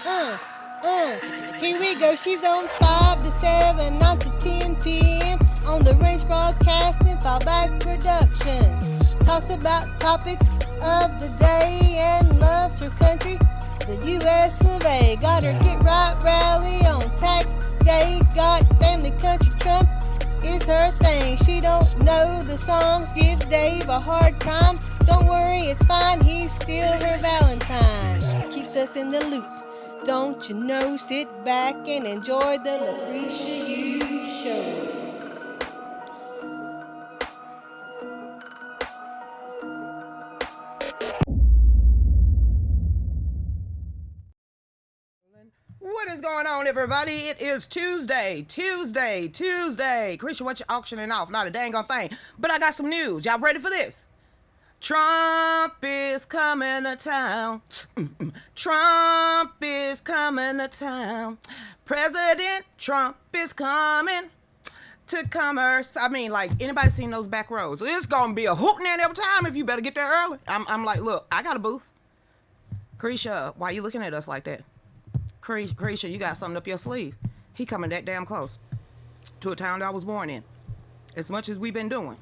Here we go. She's on 5 to 7, 9 to 10 p.m. on the Range Broadcasting Fallback Productions. Talks about topics of the day and loves her country, the U.S. of A. Got her Get Right rally on tax day. Got family country Trump is her thing. She don't know the songs, gives Dave a hard time. Don't worry, it's fine, he's still her Valentine. Keeps us in the loop, don't you know? Sit back and enjoy the Lucretia Hughes Show. What is going on, everybody? It is Tuesday. Christian, what you auctioning off? Not a dang on thing. But I got some news. Y'all ready for this? Trump is coming to town. Trump is coming to town. President Trump is coming to commerce. I mean, like, anybody seen those back rows? It's gonna be a hootin' every time if you better get there early. I'm like, look, I got a booth. Krisha, why you looking at us like that? Krisha, you got something up your sleeve. He coming that damn close to a town that I was born in. As much as we've been doing,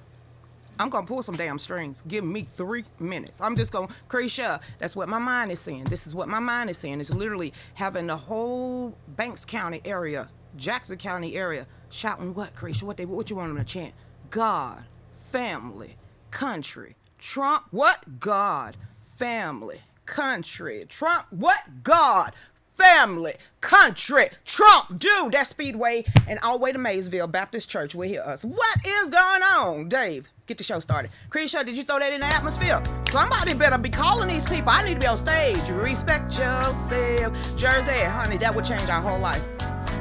I'm gonna pull some damn strings. Give me 3 minutes. I'm just gonna, Krisha, that's what my mind is saying. This is what my mind is saying. It's literally having the whole Banks County area, Jackson County area, shouting what, Krisha? What you want them to chant? God, family, country. Trump, what? God, family, country. Trump, what? God, family, country, Trump, dude. That Speedway and all the way to Maysville Baptist Church will hear us. What is going on, Dave? Get the show started. Krisha, did you throw that in the atmosphere? Somebody better be calling these people. I need to be on stage. Respect yourself. Jersey, honey, that would change our whole life.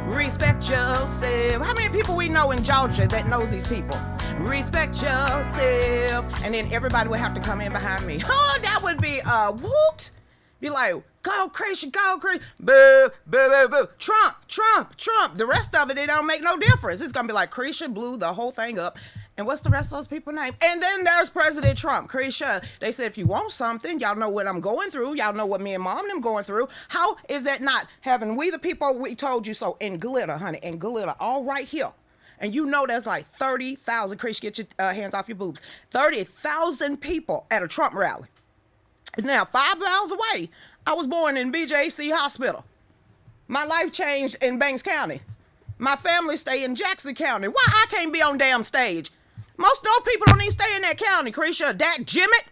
Respect yourself. How many people we know in Georgia that knows these people? Respect yourself. And then everybody would have to come in behind me. Oh, that would be woot. Be like, go Krisha, go Krisha. Boo, boo, boo, boo. Trump, Trump, Trump. The rest of it don't make no difference. It's going to be like Krisha blew the whole thing up. And what's the rest of those people's name? And then there's President Trump. Krisha, they said, if you want something, y'all know what I'm going through. Y'all know what me and mom and them going through. How is that not having we the people we told you so in glitter, honey, in glitter, all right here. And you know there's like 30,000, Krisha, get your hands off your boobs, 30,000 people at a Trump rally. Now, 5 miles away, I was born in BJC Hospital. My life changed in Banks County. My family stay in Jackson County. Why I can't be on damn stage? Most of those people don't even stay in that county, Krisha. Dak Jimmett.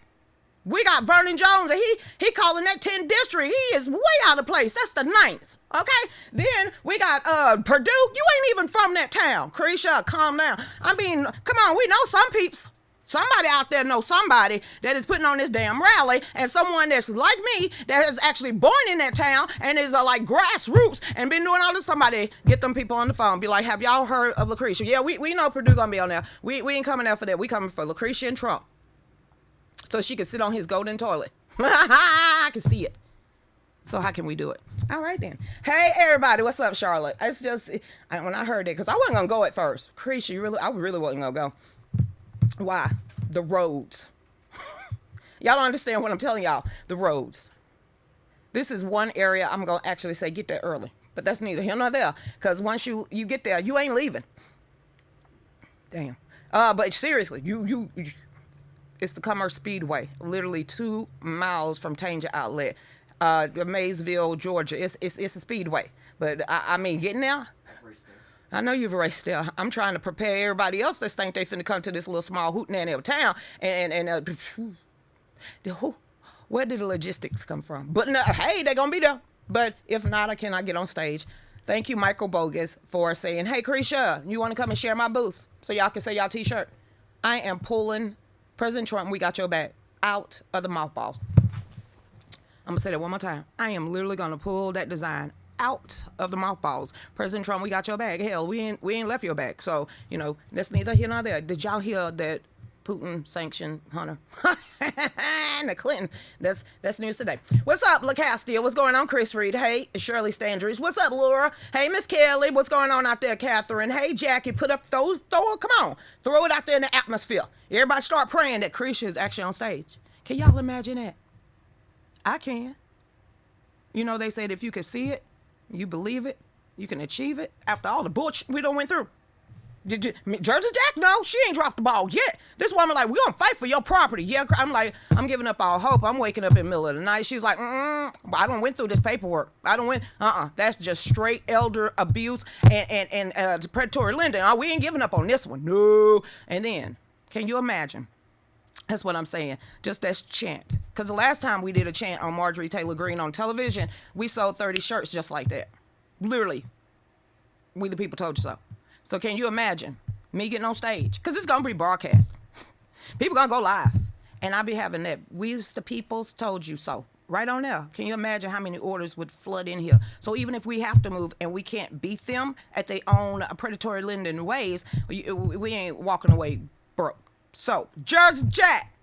We got Vernon Jones, and he calling that 10th district. He is way out of place. That's the 9th. Okay? Then we got Purdue. You ain't even from that town. Krisha, calm down. I mean, come on, we know some peeps. Somebody out there knows somebody that is putting on this damn rally, and someone that's like me that is actually born in that town and is like grassroots and been doing all this. Somebody get them people on the phone. Be like, have y'all heard of Lucretia? Yeah, we know Purdue gonna be on there. We ain't coming there for that. We coming for Lucretia and Trump. So she can sit on his golden toilet. I can see it. So how can we do it? All right then. Hey everybody, what's up, Charlotte? It's just when I heard it, because I wasn't gonna go at first. Lucretia, I really wasn't gonna go. Why? The roads. Y'all don't understand what I'm telling y'all. The roads. This is one area I'm going to actually say get there early. But that's neither here nor there. Because once you get there, you ain't leaving. Damn. But seriously, you it's the Commerce Speedway. Literally 2 miles from Tanger Outlet. Maysville, Georgia. It's a speedway. But I mean, getting there. I know you've raced there. I'm trying to prepare everybody else that think they finna come to this little small hootenanny town. Where did the logistics come from? But no, hey, they're gonna be there. But if not, I cannot get on stage. Thank you, Michael Bogus, for saying, hey, Krisha, you want to come and share my booth so y'all can say y'all t-shirt? I am pulling President Trump, we got your back, out of the mothballs. I'm gonna say that one more time. I am literally gonna pull that design out of the mothballs. President Trump, we got your bag. Hell, we ain't left your bag. So, that's neither here nor there. Did y'all hear that Putin sanctioned Hunter? And the Clinton. That's news today. What's up, LaCastia? What's going on, Chris Reed? Hey, Shirley Standridge. What's up, Laura? Hey, Miss Kelly. What's going on out there, Catherine? Hey, Jackie. Throw it out there in the atmosphere. Everybody start praying that Krisha is actually on stage. Can y'all imagine that? I can. You know, they said if you can see it, you believe it, you can achieve it. After all the bullshit we done went through. Jersey Jack? No, she ain't dropped the ball yet. This woman like, we gonna fight for your property. Yeah, I'm like, I'm giving up all hope. I'm waking up in the middle of the night. She's like, I don't went through this paperwork. I don't went. That's just straight elder abuse and predatory lending. We ain't giving up on this one. No. And then, can you imagine? That's what I'm saying. Just that chant. Because the last time we did a chant on Marjorie Taylor Greene on television, we sold 30 shirts just like that. Literally. We the people told you so. So can you imagine me getting on stage? Because it's going to be broadcast. People going to go live. And I'll be having that. We the peoples told you so. Right on there. Can you imagine how many orders would flood in here? So even if we have to move and we can't beat them at their own predatory lending ways, we ain't walking away broke. So Jersey Jack,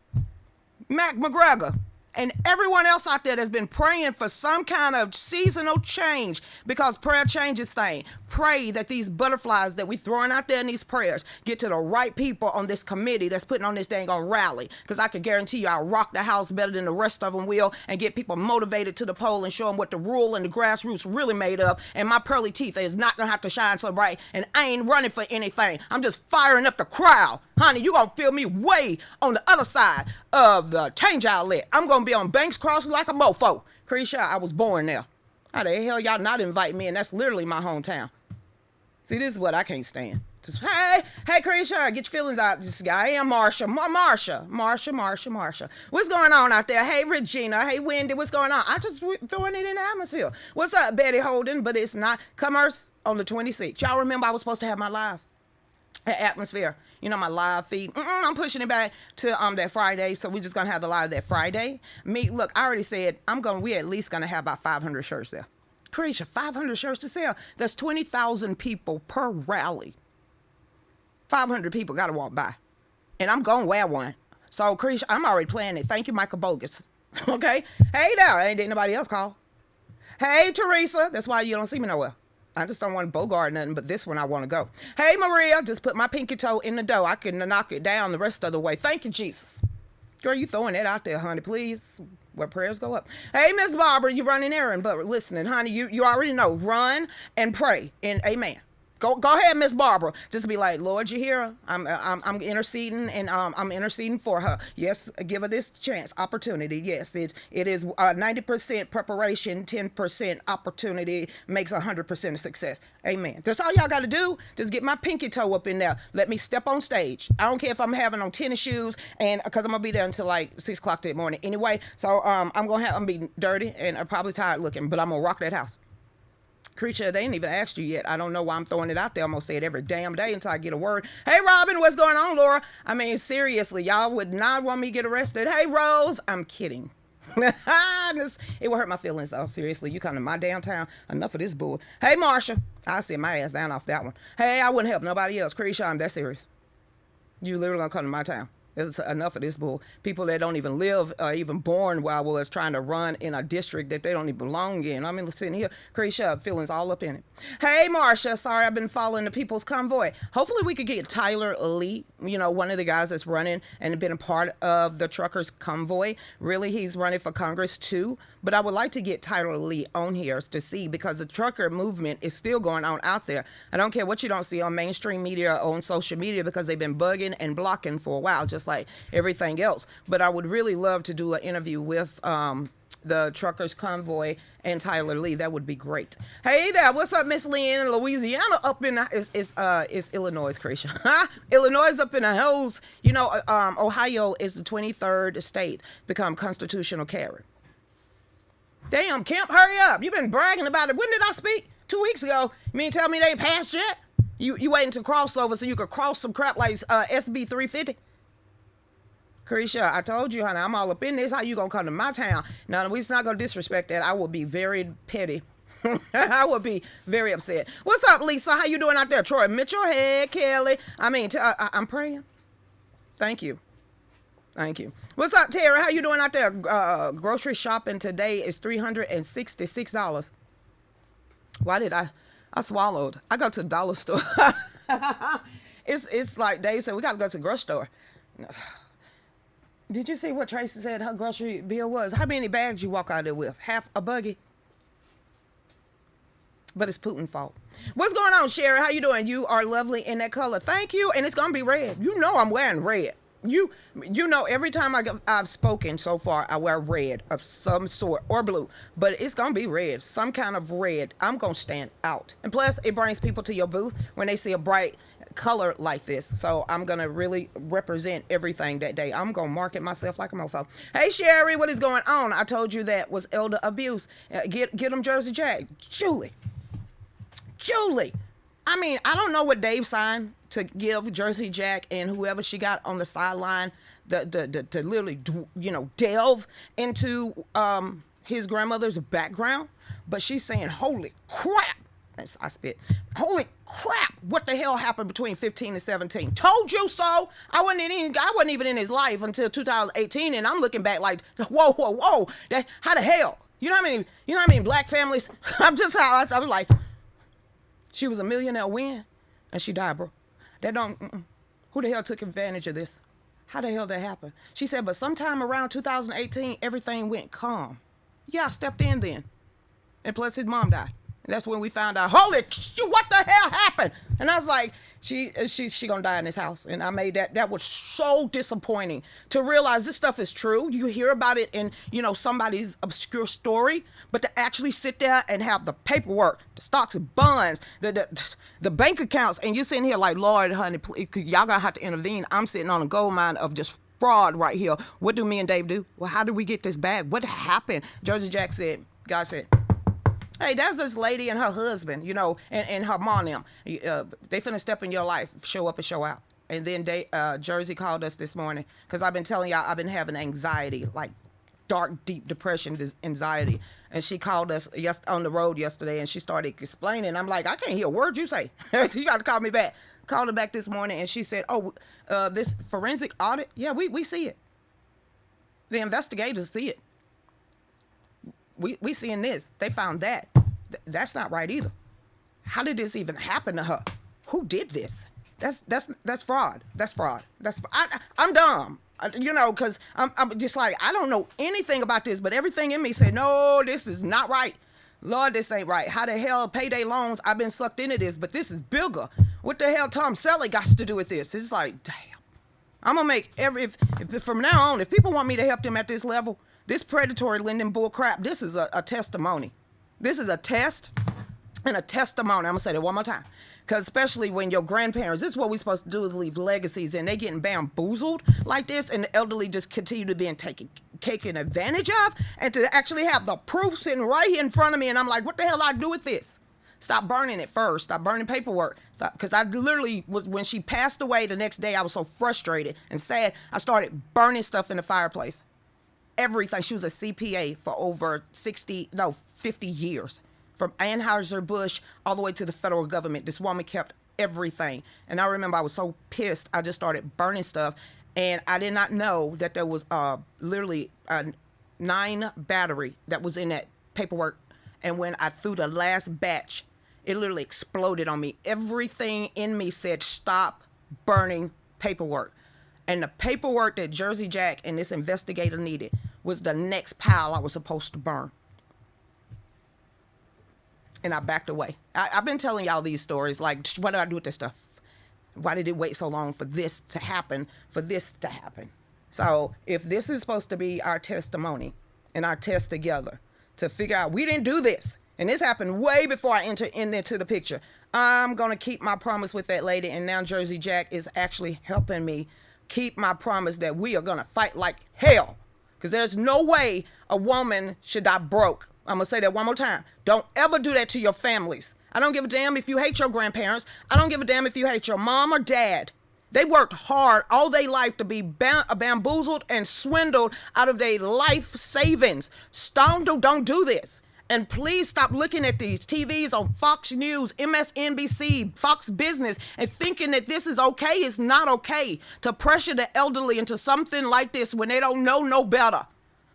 Mac McGregor, and everyone else out there that's been praying for some kind of seasonal change, because prayer changes things. Pray that these butterflies that we throwing out there in these prayers get to the right people on this committee that's putting on this dang on rally. Because I can guarantee you I'll rock the house better than the rest of them will and get people motivated to the poll and show them what the rural and the grassroots really made of. And my pearly teeth is not going to have to shine so bright. And I ain't running for anything. I'm just firing up the crowd. Honey, you going to feel me way on the other side of the change outlet. I'm going to be on Banks Crossing like a mofo. Lucretia, I was born there. How the hell y'all not invite me? And that's literally my hometown. See, this is what I can't stand. Just, hey, Lucretia, get your feelings out. This guy, I am Marsha. What's going on out there? Hey, Regina. Hey, Wendy. What's going on? I just throwing it in the atmosphere. What's up, Betty Holden? But it's not commerce on the 26th. Y'all remember I was supposed to have my live atmosphere. You know, my live feed. I'm pushing it back to that Friday. So we're just gonna have the live that Friday. Look, I already said we at least gonna have about 500 shirts there. Lucretia, 500 shirts to sell. That's 20,000 people per rally. 500 people got to walk by. And I'm going to wear one. So, Lucretia, I'm already planning it. Thank you, Michael Bogus. Okay? Hey, there. Ain't nobody else call. Hey, Teresa. That's why you don't see me nowhere. I just don't want to bogart nothing, but this one I want to go. Hey, Maria. Just put my pinky toe in the dough. I can knock it down the rest of the way. Thank you, Jesus. Girl, you throwing that out there, honey, please. Where prayers go up. Hey, Miss Barbara, you running errand, but listening, honey, you already know. Run and pray and amen. Go ahead, Miss Barbara. Just be like, Lord, you hear her? I'm interceding, and I'm interceding for her. Yes, give her this chance, opportunity. Yes, it is 90% preparation, 10% opportunity makes 100% of success. Amen. That's all y'all got to do. Just get my pinky toe up in there. Let me step on stage. I don't care if I'm having on tennis shoes, and because I'm gonna be there until like 6 o'clock that morning anyway. So I'm gonna be dirty and probably tired looking, but I'm gonna rock that house. Creature, they ain't even asked you yet. I don't know why I'm throwing it out there. I'm going to say it every damn day until I get a word. Hey, Robin, what's going on, Laura? I mean, seriously, y'all would not want me to get arrested. Hey, Rose, I'm kidding. It would hurt my feelings, though. Seriously, you come to my downtown. Enough of this bull. Hey, Marsha, I'll sit my ass down off that one. Hey, I wouldn't help nobody else. Creature, I'm that serious. You literally going to come to my town. There's enough of this bull. People that don't even live, even born where I was trying to run in a district that they don't even belong in. I mean, sitting here, crazy up, feelings all up in it. Hey, Marsha, sorry I've been following the People's Convoy. Hopefully we could get Tyler Lee, one of the guys that's running and been a part of the Truckers Convoy. Really, he's running for Congress too. But I would like to get Tyler Lee on here to see, because the trucker movement is still going on out there. I don't care what you don't see on mainstream media or on social media, because they've been bugging and blocking for a while, just like everything else. But I would really love to do an interview with the Truckers Convoy and Tyler Lee. That would be great. Hey there, what's up, Miss Lynn? Louisiana up in is Illinois, Creation. Illinois is up in the hills. Ohio is the 23rd state become constitutional carry. Damn, Kemp, hurry up. You've been bragging about it. When did I speak? 2 weeks ago. You mean tell me they ain't passed yet? You waiting to crossover so you could cross some crap like SB 350? Carisha, I told you, honey, I'm all up in this. How you gonna come to my town? No, we're not gonna disrespect that. I will be very petty. I would be very upset. What's up, Lisa? How you doing out there? Troy Mitchell, hey, Kelly. I'm praying. Thank you. Thank you. What's up, Terry? How you doing out there? Grocery shopping today is $366. Why did I swallowed? I go to the dollar store. It's like Dave said, we got to go to the grocery store. Did you see what Tracy said her grocery bill was? How many bags you walk out there with? Half a buggy? But it's Putin's fault. What's going on, Sherry? How you doing? You are lovely in that color. Thank you. And it's going to be red. You know I'm wearing red. You know, every time I've spoken so far, I wear red of some sort or blue. But it's going to be red. Some kind of red. I'm going to stand out. And plus, it brings people to your booth when they see a bright color like this. So I'm going to really represent everything that day. I'm going to market myself like a mofo. Hey, Sherry, what is going on? I told you that was elder abuse. Get them Jersey Jack. Julie, I mean, I don't know what Dave signed to give Jersey Jack and whoever she got on the sideline to literally, delve into his grandmother's background. But she's saying, holy crap. I spit. Holy crap. What the hell happened between 15 and 17? Told you so. I wasn't even in his life until 2018. And I'm looking back like, whoa. How the hell? You know what I mean? Black families. I'm like, she was a millionaire when, and she died, bro. Who the hell took advantage of this? How the hell that happened? She said, but sometime around 2018, everything went calm. Yeah, I stepped in then. And plus his mom died. And that's when we found out, holy shit, what the hell happened? And I was like, she gonna die in this house. And I made that was so disappointing to realize this stuff is true. You hear about it in, somebody's obscure story, but to actually sit there and have the paperwork, the stocks and bonds, the bank accounts, and you're sitting here like, Lord, honey, please, y'all gonna have to intervene. I'm sitting on a gold mine of just fraud right here. What do me and Dave do? Well, how did we get this back? What happened? Jersey Jack said, God said, hey, that's this lady and her husband, and her mom and them. They finna step in your life, show up and show out. And then Jersey called us this morning because I've been telling y'all I've been having anxiety, like dark, deep depression, anxiety. And she called us on the road yesterday and she started explaining. I'm like, I can't hear a word you say. You got to call me back. Called her back this morning and she said, this forensic audit, yeah, we see it. The investigators see it. We seeing this. They found that. That's not right either. How did this even happen to her? Who did this? That's fraud. That's fraud. I'm dumb. Because I'm just like, I don't know anything about this, but everything in me said, no, this is not right. Lord, this ain't right. How the hell payday loans? I've been sucked into this, but this is bigger. What the hell Tom Selleck got to do with this? It's like, damn. I'm going to make if from now on, if people want me to help them at this level, this predatory lending bull crap, this is a testimony. This is a test and a testimony. I'm going to say that one more time. Because especially when your grandparents, this is what we're supposed to do, is leave legacies, and they getting bamboozled like this, and the elderly just continue to be taken advantage of, and to actually have the proof sitting right here in front of me, and I'm like, what the hell do I do with this? Stop burning it first. Stop burning paperwork. Stop, because I literally was, when she passed away the next day, I was so frustrated and sad, I started burning stuff in the fireplace. Everything. She was a CPA for over 50 years. From Anheuser-Busch all the way to the federal government. This woman kept everything. And I remember I was so pissed, I just started burning stuff. And I did not know that there was literally a 9 battery that was in that paperwork. And when I threw the last batch, it literally exploded on me. Everything in me said, stop burning paperwork. And the paperwork that Jersey Jack and this investigator needed was the next pile I was supposed to burn. And I backed away. I've been telling y'all these stories, like, what do I do with this stuff? Why did it wait so long for this to happen, So if this is supposed to be our testimony and our test together to figure out we didn't do this, and this happened way before I entered into the picture, I'm going to keep my promise with that lady, and now Jersey Jack is actually helping me keep my promise that we are going to fight like hell. Because there's no way a woman should die broke. I'm going to say that one more time. Don't ever do that to your families. I don't give a damn if you hate your grandparents. I don't give a damn if you hate your mom or dad. They worked hard all their life to be bamboozled and swindled out of their life savings. Don't do this. And please stop looking at these TVs on Fox News, MSNBC, Fox Business, and thinking that this is okay. It's not okay to pressure the elderly into something like this when they don't know no better.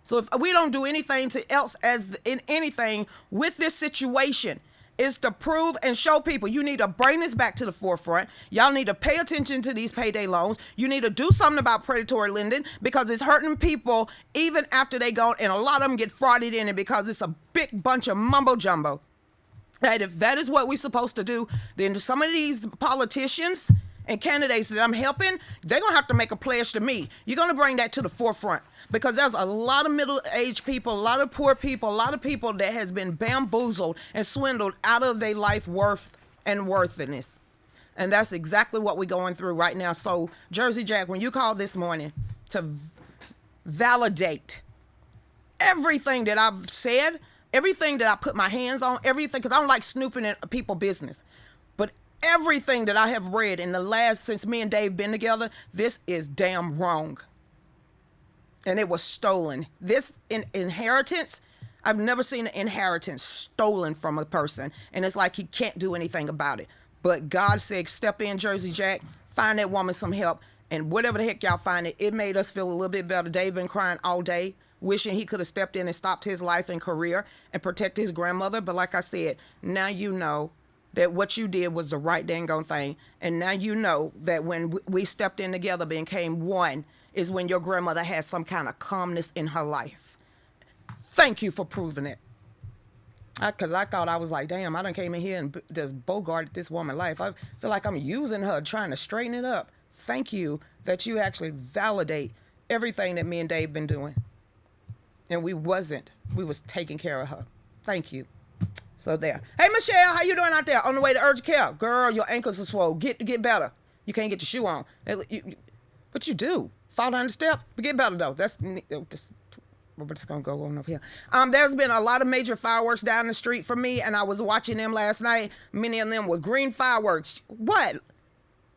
So if we don't do anything else as in anything with this situation, is to prove and show people you need to bring this back to the forefront. Y'all need to pay attention to these payday loans. You need to do something about predatory lending because it's hurting people even after they go, and a lot of them get frauded in it because it's a big bunch of mumbo jumbo. That if that is what we're supposed to do, then some of these politicians and candidates that I'm helping, they're going to have to make a pledge to me. You're going to bring that to the forefront, because there's a lot of middle-aged people, a lot of poor people, a lot of people that has been bamboozled and swindled out of their life worth and worthiness. And that's exactly what we're going through right now. So, Jersey Jack, when you called this morning to validate everything that I've said, everything that I put my hands on, everything, because I don't like snooping in people's business. But everything that I have read in the last, since me and Dave been together, this is damn wrong. And it was stolen. This inheritance, I've never seen an inheritance stolen from a person. And it's like he can't do anything about it. But God said, step in, Jersey Jack, find that woman some help. And whatever the heck y'all find it made us feel a little bit better. Dave been crying all day, wishing he could have stepped in and stopped his life and career and protect his grandmother. But like I said, now you know that what you did was the right dang on thing. And now you know that when we stepped in together, became one, is when your grandmother had some kind of calmness in her life. Thank you for proving it. Because I thought, I was like, damn, I done came in here and just bogarted this woman's life. I feel like I'm using her, trying to straighten it up. Thank you that you actually validate everything that me and Dave been doing. And we was taking care of her. Thank you. So there. Hey, Michelle, how you doing out there? On the way to urgent care. Girl, your ankles are swollen. Get better. You can't get your shoe on. What you do? Fall down the steps? But get better, though. We're just going to go on over here. There's been a lot of major fireworks down the street for me, and I was watching them last night. Many of them were green fireworks. What?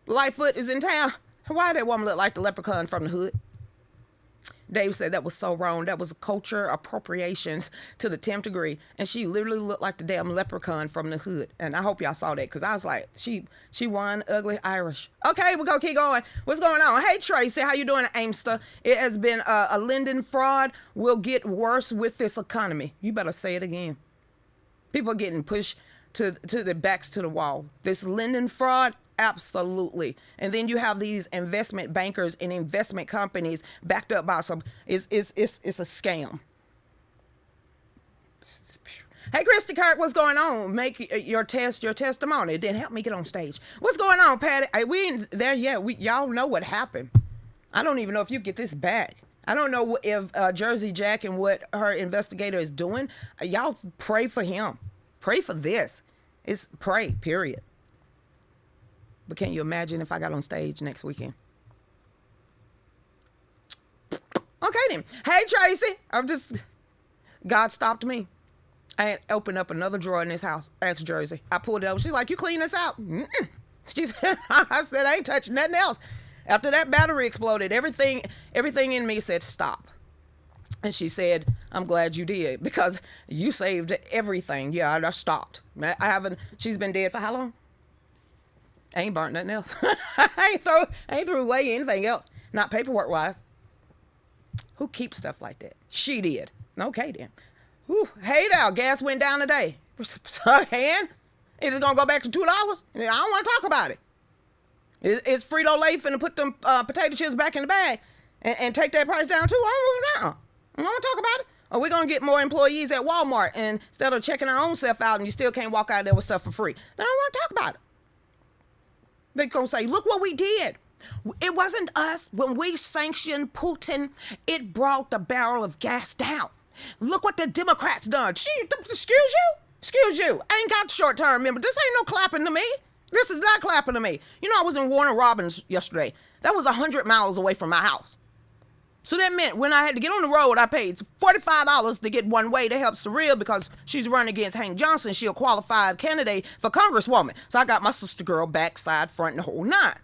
Lightfoot is in town? Why that woman look like the leprechaun from the hood? Dave said that was so wrong. That was culture appropriations to the 10th degree. And she literally looked like the damn leprechaun from the hood. And I hope y'all saw that, because I was like, she won ugly Irish. Okay, we're going to keep going. What's going on? Hey, Tracy, how you doing, Amster? It has been a lending fraud. Will get worse with this economy. You better say it again. People are getting pushed to their backs to the wall. This lending fraud, absolutely. And then you have these investment bankers and investment companies backed up by some. It's a scam. Hey, Christy Kirk, what's going on? Make your testimony. It didn't help me get on stage. What's going on, Patty? We ain't there yet. Y'all know what happened. I don't even know if you get this back. I don't know if Jersey Jack and what her investigator is doing. Y'all pray for him. Pray for this. It's pray, period. But can you imagine if I got on stage next weekend? Okay then. Hey, Tracy. God stopped me. I opened up another drawer in this house. Ask Jersey. I pulled it up. She's like, you clean this out? Mm-mm. She said, I said, I ain't touching nothing else. After that battery exploded, everything in me said stop. And she said, I'm glad you did, because you saved everything. Yeah, I stopped. She's been dead for how long? I ain't burnt nothing else. I ain't threw away anything else. Not paperwork wise. Who keeps stuff like that? She did. Okay then. Whew. Hey now, gas went down today. And it is gonna go back to $2. I don't want to talk about it. Is Frito-Lay finna put them potato chips back in the bag and take that price down too? I don't want to talk about it. Or we're going to get more employees at Walmart, and instead of checking our own stuff out, and you still can't walk out there with stuff for free. They don't want to talk about it. They're going to say, look what we did. It wasn't us. When we sanctioned Putin, it brought the barrel of gas down. Look what the Democrats done. Excuse you. I ain't got short-term memory. This ain't no clapping to me. This is not clapping to me. You know, I was in Warner Robins yesterday. That was 100 miles away from my house. So that meant when I had to get on the road, I paid $45 to get one way to help Surreal, because she's running against Hank Johnson. She's a qualified candidate for congresswoman. So I got my sister girl backside, front, and the whole nine.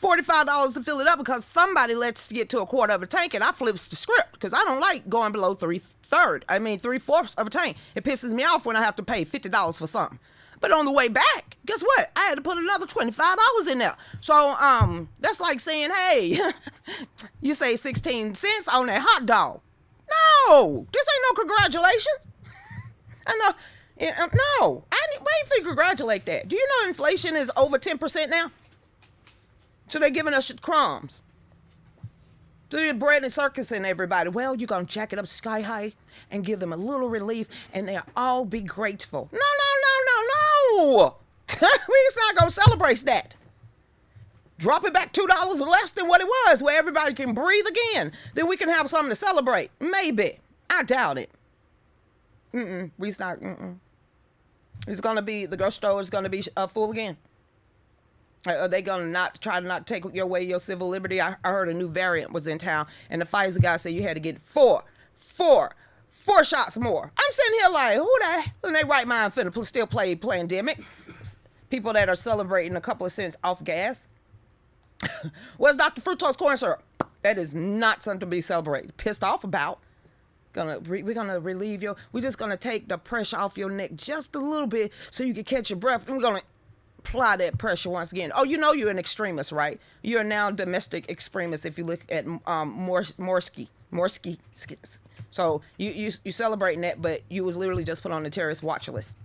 $45 to fill it up because somebody lets get to a quarter of a tank, and I flips the script because I don't like going below 3/4 of a tank. It pisses me off when I have to pay $50 for something. But on the way back, guess what? I had to put another $25 in there. So that's like saying, hey, you say 16 cents on that hot dog. No, this ain't no congratulations. I know. No, why do you congratulate that? Do you know inflation is over 10% now? So they're giving us crumbs. So they're bread and circus and everybody. Well, you're going to jack it up sky high and give them a little relief, and they'll all be grateful. No. No, we's not gonna celebrate that. Drop it back $2 less than what it was, where everybody can breathe again. Then we can have something to celebrate. Maybe. I doubt it. We's not. It's gonna be, the grocery store is gonna be full again. Are they gonna try to not take away your civil liberty? I heard a new variant was in town, and the Pfizer guy said you had to get four shots more. I'm sitting here like, who the hell in their right mind finna still play pandemic? People that are celebrating a couple of cents off gas. Where's Dr. Fructose corn syrup? That is not something to be celebrated. Pissed off about. We're gonna relieve we're just gonna take the pressure off your neck just a little bit so you can catch your breath, and we're gonna apply that pressure once again. Oh, you know you're an extremist, right? You're now domestic extremist if you look at Morsky. So you celebrating that, but you was literally just put on the terrorist watch list.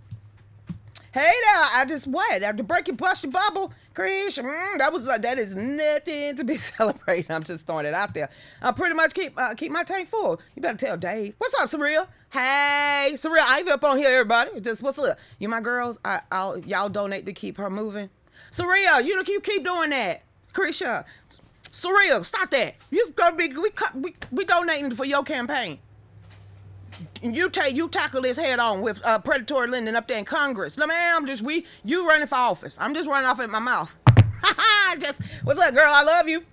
Hey now, after breaking bust your bubble, Chris, that is nothing to be celebrating. I'm just throwing it out there. I pretty much keep my tank full. You better tell Dave. What's up, Surreal? Hey, Surreal, I ain't up on here, everybody. Just what's up? You my girls, y'all donate to keep her moving. Surreal, you keep doing that. Krisha, Surreal, stop that. You gonna be we donating for your campaign. You tackle this head on with predatory lending up there in Congress. No, ma'am, you running for office. I'm just running off at my mouth. What's up, girl? I love you.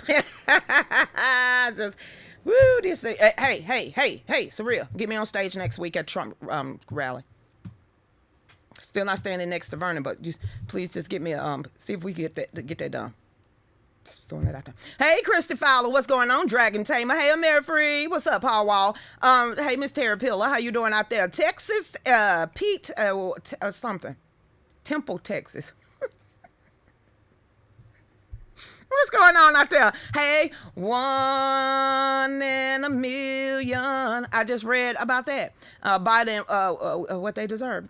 Hey, Surreal, get me on stage next week at Trump rally. Still not standing next to Vernon, but please just get me see if we get that done. Throwing it out there. Hey, Christy Fowler, what's going on? Dragon Tamer. Hey, Mary Free. What's up, Paul Wall? Hey, Miss Terry Pillar, how you doing out there? Texas, Pete, something. Temple, Texas. What's going on out there? Hey, 1 in a million. I just read about that. Biden, what they deserve.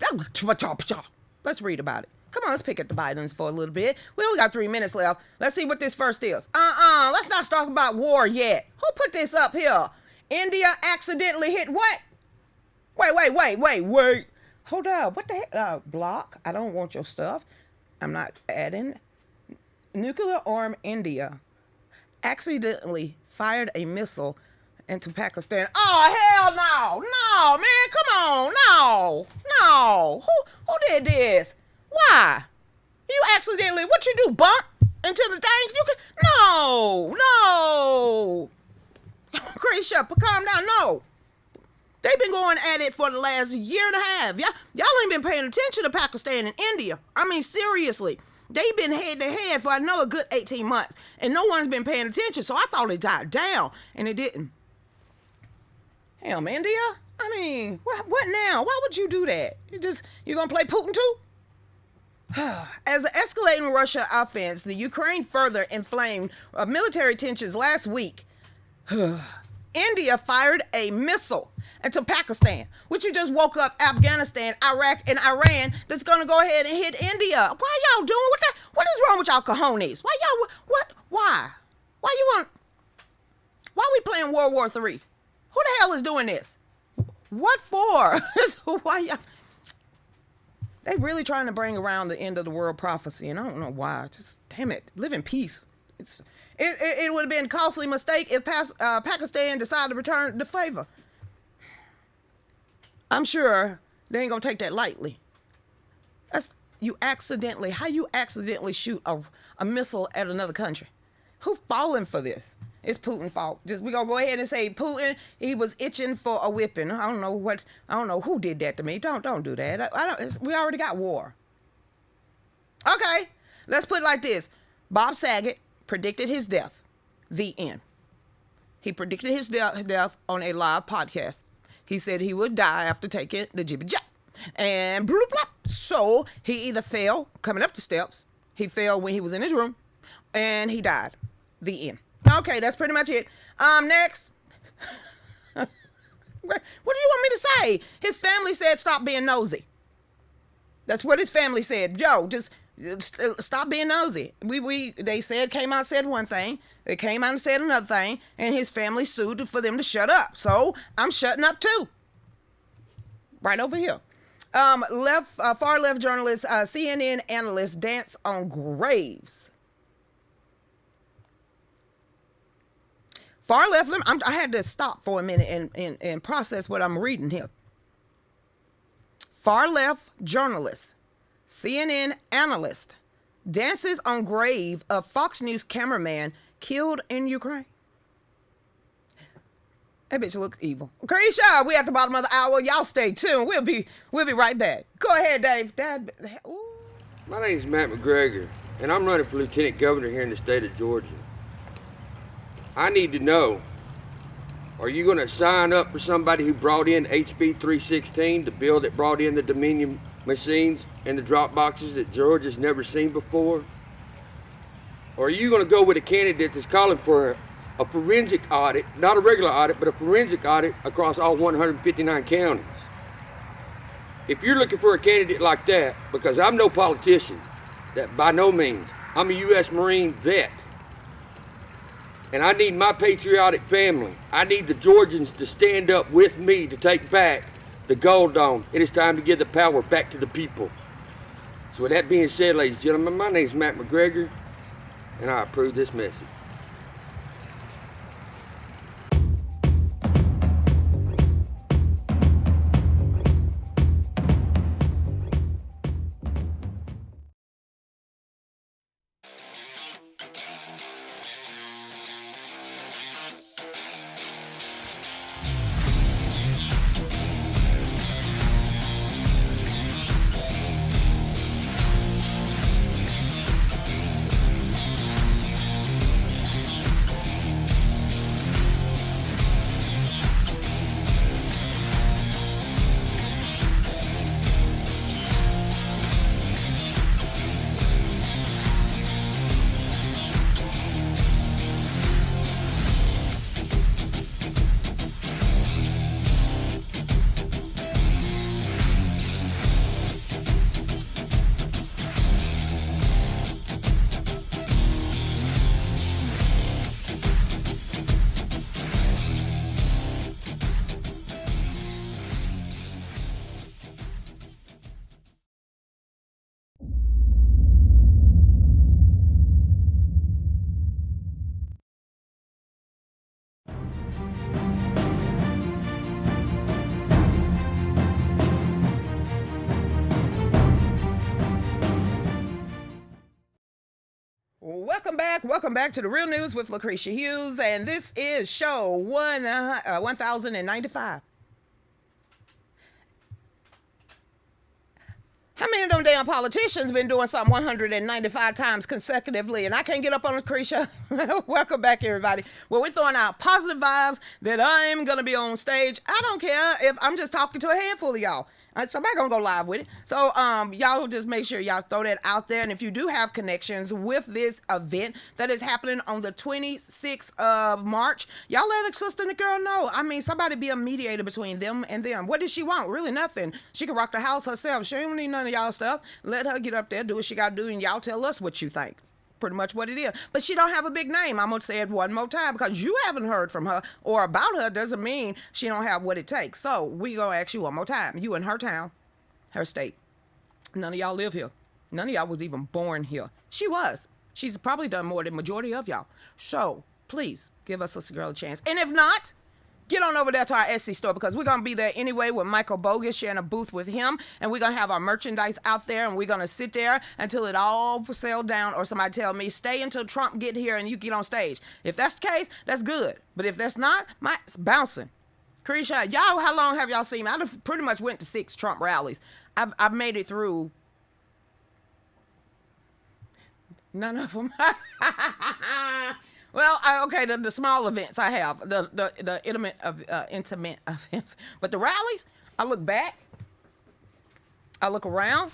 Let's read about it. Come on, let's pick at the Bidens for a little bit. We only got 3 minutes left. Let's see what this first is. Let's not talk about war yet. Who put this up here? India accidentally hit what? Wait. Hold up. What the heck? Block. I don't want your stuff. I'm not adding. Nuclear armed India accidentally fired a missile into Pakistan. Oh, hell no. No, man. Come on. No. Who did this? Why? You accidentally, what you do, bump into the thing? No. Krisha, calm down. No. They've been going at it for the last year and a half. Y'all ain't been paying attention to Pakistan and India. I mean, seriously. They've been head to head for, I know, a good 18 months. And no one's been paying attention, so I thought it died down. And it didn't. Damn, India? I mean, what now? Why would you do that? You gonna play Putin too? As the escalating Russia offense, the Ukraine further inflamed military tensions last week. India fired a missile into Pakistan, which you just woke up Afghanistan, Iraq, and Iran that's going to go ahead and hit India. Why y'all doing what is wrong with y'all cojones? Why we playing World War III? Who the hell is doing this? What for? Why y'all? They really trying to bring around the end of the world prophecy, and I don't know why. Just damn it, live in peace. It would have been a costly mistake if Pakistan decided to return the favor. I'm sure they ain't gonna take that lightly. How you accidentally shoot a missile at another country? Who falling for this? It's Putin's fault. We gonna go ahead and say Putin, he was itching for a whipping. I don't know who did that to me. Don't do that. We already got war. Okay, let's put it like this. Bob Saget predicted his death. The end. He predicted his death on a live podcast. He said he would die after taking the jibby jab. And bloop blop. So he either fell coming up the steps, he fell when he was in his room, and he died. The end. Okay, that's pretty much it. Next. What do you want me to say? His family said stop being nosy. That's what his family said. Joe, just stop being nosy. They came out and said one thing. They came out and said another thing, and his family sued for them to shut up. So I'm shutting up too. Right over here. Far left journalist, CNN analyst dance on graves. Far left. I had to stop for a minute and process what I'm reading here. Far left journalist, CNN analyst, dances on grave of Fox News cameraman killed in Ukraine. That bitch look evil. Lucretia, we at the bottom of the hour. Y'all stay tuned. We'll be right back. Go ahead, Dave. Ooh. My name's Matt McGregor, and I'm running for lieutenant governor here in the state of Georgia. I need to know, are you going to sign up for somebody who brought in HB 316, the bill that brought in the Dominion machines and the drop boxes that Georgia's never seen before? Or are you going to go with a candidate that's calling for a forensic audit, not a regular audit, but a forensic audit across all 159 counties? If you're looking for a candidate like that, because I'm no politician, that by no means, I'm a U.S. Marine vet, and I need my patriotic family, I need the Georgians to stand up with me to take back the Gold Dome. It is time to give the power back to the people. So with that being said, ladies and gentlemen, my name is Matt McGregor, and I approve this message. Welcome back to the Real News with Lucretia Hughes, and this is show 1095. How many of them damn politicians been doing something 195 times consecutively, and I can't get up on Lucretia? Welcome back, everybody. Well, we're throwing out positive vibes that I'm going to be on stage. I don't care if I'm just talking to a handful of y'all. Somebody gonna go live with it. So y'all just make sure y'all throw that out there. And if you do have connections with this event that is happening on the 26th of March, y'all let a sister and a girl know. I mean, somebody be a mediator between them and them. What does she want? Really nothing. She can rock the house herself. She don't need none of y'all stuff. Let her get up there, do what she gotta do, and y'all tell us what you think. Pretty much what it is. But she don't have a big name. I'm gonna say it one more time, because you haven't heard from her or about her doesn't mean she don't have what it takes. So we gonna ask you one more time. You in her town, her state. None of y'all live here. None of y'all was even born here. She was. She's probably done more than majority of y'all. So please give us a girl a chance. And if not, get on over there to our Etsy store, because we're going to be there anyway with Michael Bogus, sharing a booth with him. And we're going to have our merchandise out there, and we're going to sit there until it all sell down, or somebody tell me, stay until Trump get here and you get on stage. If that's the case, that's good. But if that's not, it's bouncing. Lucretia, y'all, how long have y'all seen me? I pretty much went to 6 Trump rallies. I've made it through none of them. Well, okay, the small events I have, the intimate events, but the rallies, I look back, I look around,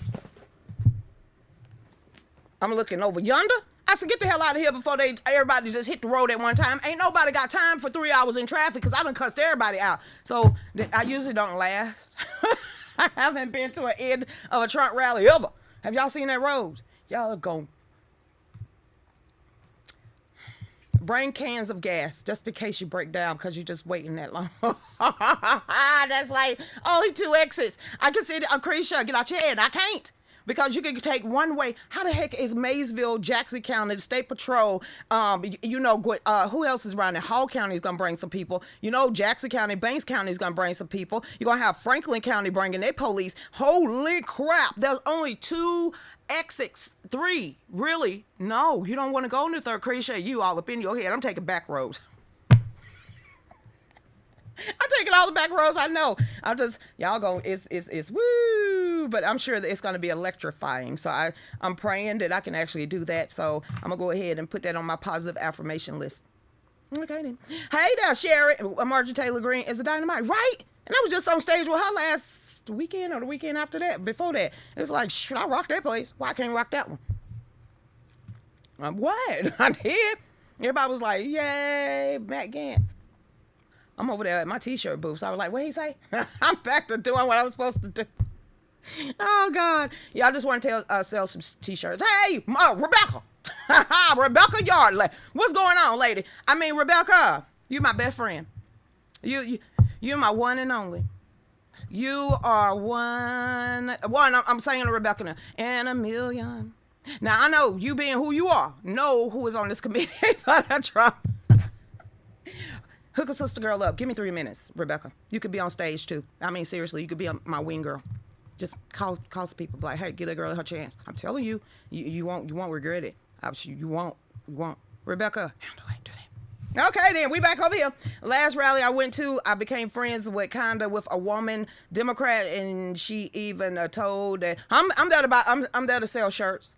I'm looking over yonder. I said, get the hell out of here before everybody just hit the road at one time. Ain't nobody got time for 3 hours in traffic, because I done cussed everybody out. So I usually don't last. I haven't been to an end of a Trump rally ever. Have y'all seen that road? Y'all are going. bring cans of gas just in case you break down because you're just waiting that long. That's like only 2 exits. I can see Lucretia, get out your head. I can't. Because you can take one way. How the heck is Maysville, Jackson County, the State Patrol, who else is around there? Hall County is going to bring some people. Jackson County, Banks County is going to bring some people. You're going to have Franklin County bringing their police. Holy crap. There's only 2 exits. 3. Really? No, you don't want to go in the third. Lucretia, you all up in your head. I'm taking back roads. I'm taking all the back roads I know. I'm just, y'all go, it's woo, but I'm sure that it's going to be electrifying. So I'm praying that I can actually do that. So I'm going to go ahead and put that on my positive affirmation list. Okay then. Hey there, Sherry. Marjorie Taylor Greene is a dynamite, right? And I was just on stage with her last weekend or the weekend after that, before that. It's like, should I rock that place? Why can't I rock that one? What? I did. Everybody was like, yay, Matt Gantz. I'm over there at my t-shirt booth. So I was like, what he say? I'm back to doing what I was supposed to do. Oh, God. Yeah, I just want to sell some t-shirts. Hey, Rebecca. Rebecca Yardley. What's going on, lady? I mean, Rebecca, you my best friend. You're my one and only. You are one. I'm saying to Rebecca now. And a million. Now, I know you being who you are, know who is on this committee for the Trump. Hook a sister girl up. Give me 3 minutes, Rebecca. You could be on stage too. I mean, seriously, you could be my wing girl. Just call some people, like, hey, give that girl her chance. I'm telling you, you won't regret it. You won't. Rebecca, handle it. Do that. Okay, then we back over here. Last rally I went to, I became friends with a woman Democrat, and she even told that I'm there to sell shirts.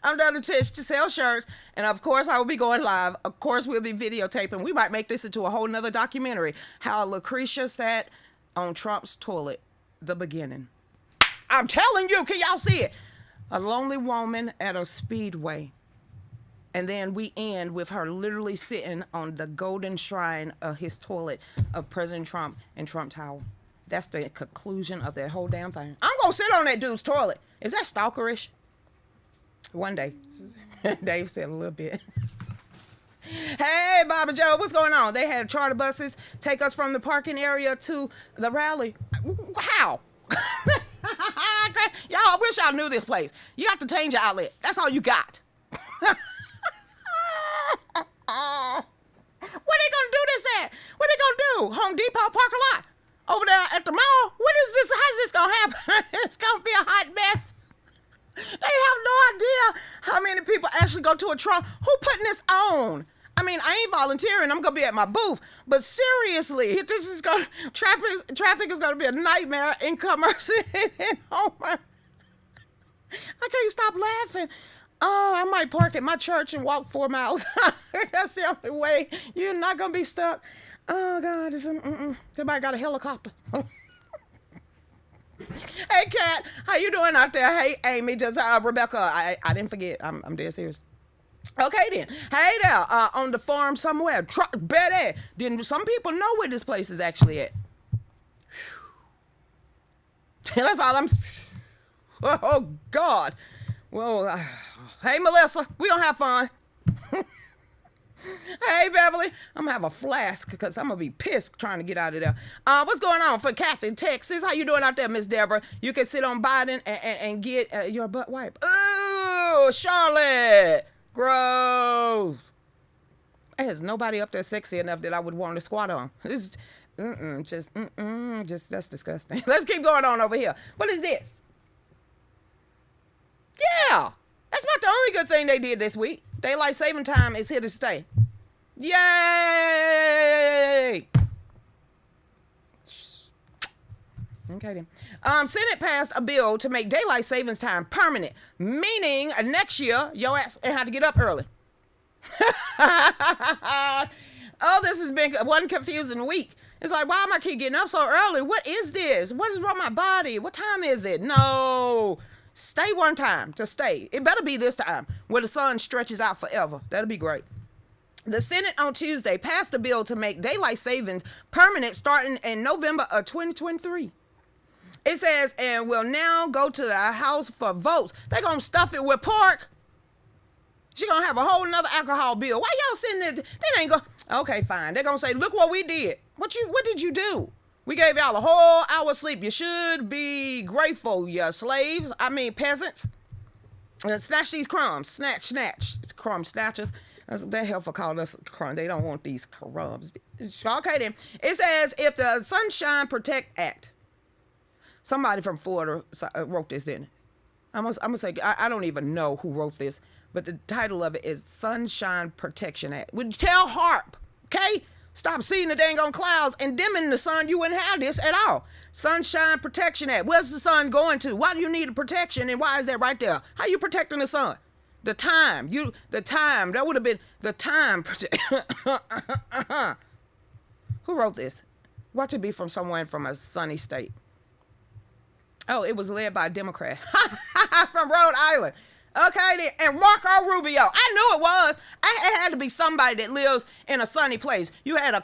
I'm down to sell shirts, and of course I will be going live. Of course we'll be videotaping. We might make this into a whole nother documentary. How Lucretia sat on Trump's toilet, the beginning. I'm telling you, can y'all see it? A lonely woman at a speedway. And then we end with her literally sitting on the golden shrine of his toilet of President Trump and Trump Tower. That's the conclusion of that whole damn thing. I'm going to sit on that dude's toilet. Is that stalkerish? One day. Dave said a little bit. Hey, Bob and Joe, what's going on? They had charter buses take us from the parking area to the rally. How? Y'all, I wish y'all knew this place. You got to change your outlet. That's all you got. Where they gonna do this at? What they gonna do? Home Depot parking lot? Over there at the mall? What is this? How's this gonna happen? It's gonna be a hot mess. They have no idea how many people actually go to a Trump. Who putting this on? I mean, I ain't volunteering. I'm gonna be at my booth. But seriously, this is gonna traffic is gonna be a nightmare in Commerce and Homer. I can't stop laughing. Oh, I might park at my church and walk 4 miles. That's the only way. You're not gonna be stuck. Oh God, somebody got a helicopter. Hey, Kat, how you doing out there? Hey, Amy, just Rebecca. I didn't forget. I'm dead serious. Okay then. Hey there, on the farm somewhere. Betty. Then some people know where this place is actually at. That's all I'm. Oh God. Well, hey Melissa, we gonna have fun. Hey Beverly, I'm gonna have a flask because I'm gonna be pissed trying to get out of there. What's going on for Kathy, Texas? How you doing out there, Miss Deborah? You can sit on Biden and get your butt wiped. Ooh, Charlotte, gross. There's nobody up there sexy enough that I would want to squat on. This is just that's disgusting. Let's keep going on over here. What is this? Yeah, that's about the only good thing they did this week. Daylight saving time is here to stay. Yay! Okay then. Senate passed a bill to make daylight savings time permanent, meaning next year your ass ain't have to get up early. Oh, this has been one confusing week. It's like, why am I keep getting up so early? What is this? What is wrong with my body? What time is it? No. Stay one time. Just stay. It better be this time where the sun stretches out forever. That'll be great. The Senate on Tuesday passed a bill to make daylight savings permanent starting in November of 2023. It says, and will now go to the House for votes. They're going to stuff it with pork. She gonna have a whole nother alcohol bill. Why y'all sitting there? They ain't gonna. Okay, fine. They're gonna say, look what we did. What did you do? We gave y'all a whole hour sleep. You should be grateful, you slaves. I mean, peasants. Snatch these crumbs. Snatch. It's crumb snatchers. That helpful called us crumb. They don't want these crumbs. Okay, then. It says, if the Sunshine Protect Act. Somebody from Florida wrote this, didn't it? I'm gonna say, I don't even know who wrote this, but the title of it is Sunshine Protection Act. Would tell HARP, okay? Stop seeing the dang on clouds and dimming the sun. You wouldn't have this at all. Sunshine Protection Act. Where's the sun going to? Why do you need a protection, and why is that right there? How you protecting the sun? The time. That would have been the time. Who wrote this? Watch it be from someone from a sunny state. Oh, it was led by a Democrat from Rhode Island. Okay, then. And Marco Rubio. I knew it was. It had to be somebody that lives in a sunny place. You had a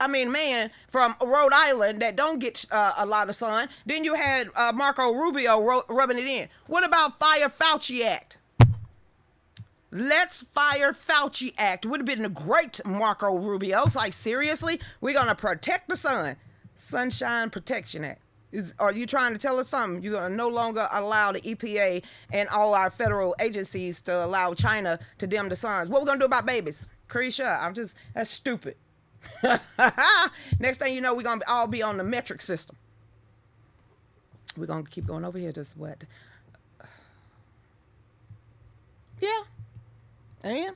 man from Rhode Island that don't get a lot of sun. Then you had Marco Rubio rubbing it in. What about Fire Fauci Act? Let's Fire Fauci Act. Would have been a great Marco Rubio. It's like, seriously? We're going to protect the sun. Sunshine Protection Act. Are you trying to tell us something? You're going to no longer allow the EPA and all our federal agencies to allow China to dim the suns. What we going to do about babies? Lucretia, that's stupid. Next thing you know, we're going to all be on the metric system. We're going to keep going over here. Just what? Yeah. And?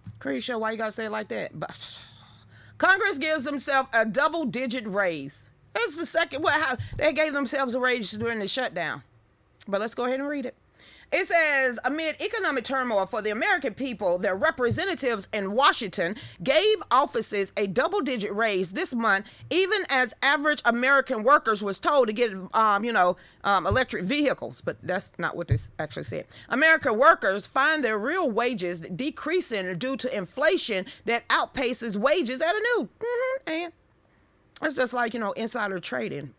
Lucretia, why you got to say it like that? But Congress gives themselves a double-digit raise. That's the second. How they gave themselves a raise during the shutdown. But let's go ahead and read it. It says, amid economic turmoil for the American people, their representatives in Washington gave offices a double-digit raise this month, even as average American workers was told to get, electric vehicles. But that's not what this actually said. American workers find their real wages decreasing due to inflation that outpaces wages at a new. And it's just like, insider trading.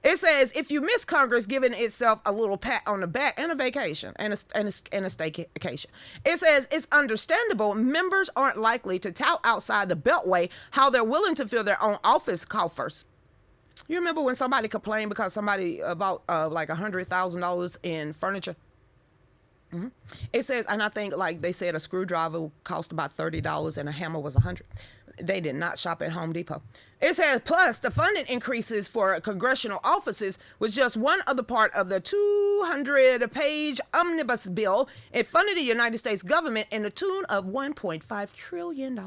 It says, if you miss Congress giving itself a little pat on the back and a vacation and a staycation. It says, it's understandable members aren't likely to tout outside the beltway how they're willing to fill their own office coffers. You remember when somebody complained because somebody bought like $100,000 in furniture? Mm-hmm. It says, and I think like they said a screwdriver cost about $30 and a hammer was $100. They did not shop at Home Depot. It says, plus the funding increases for congressional offices was just one other part of the 200-page omnibus bill. It funded the United States government in the tune of $1.5 trillion.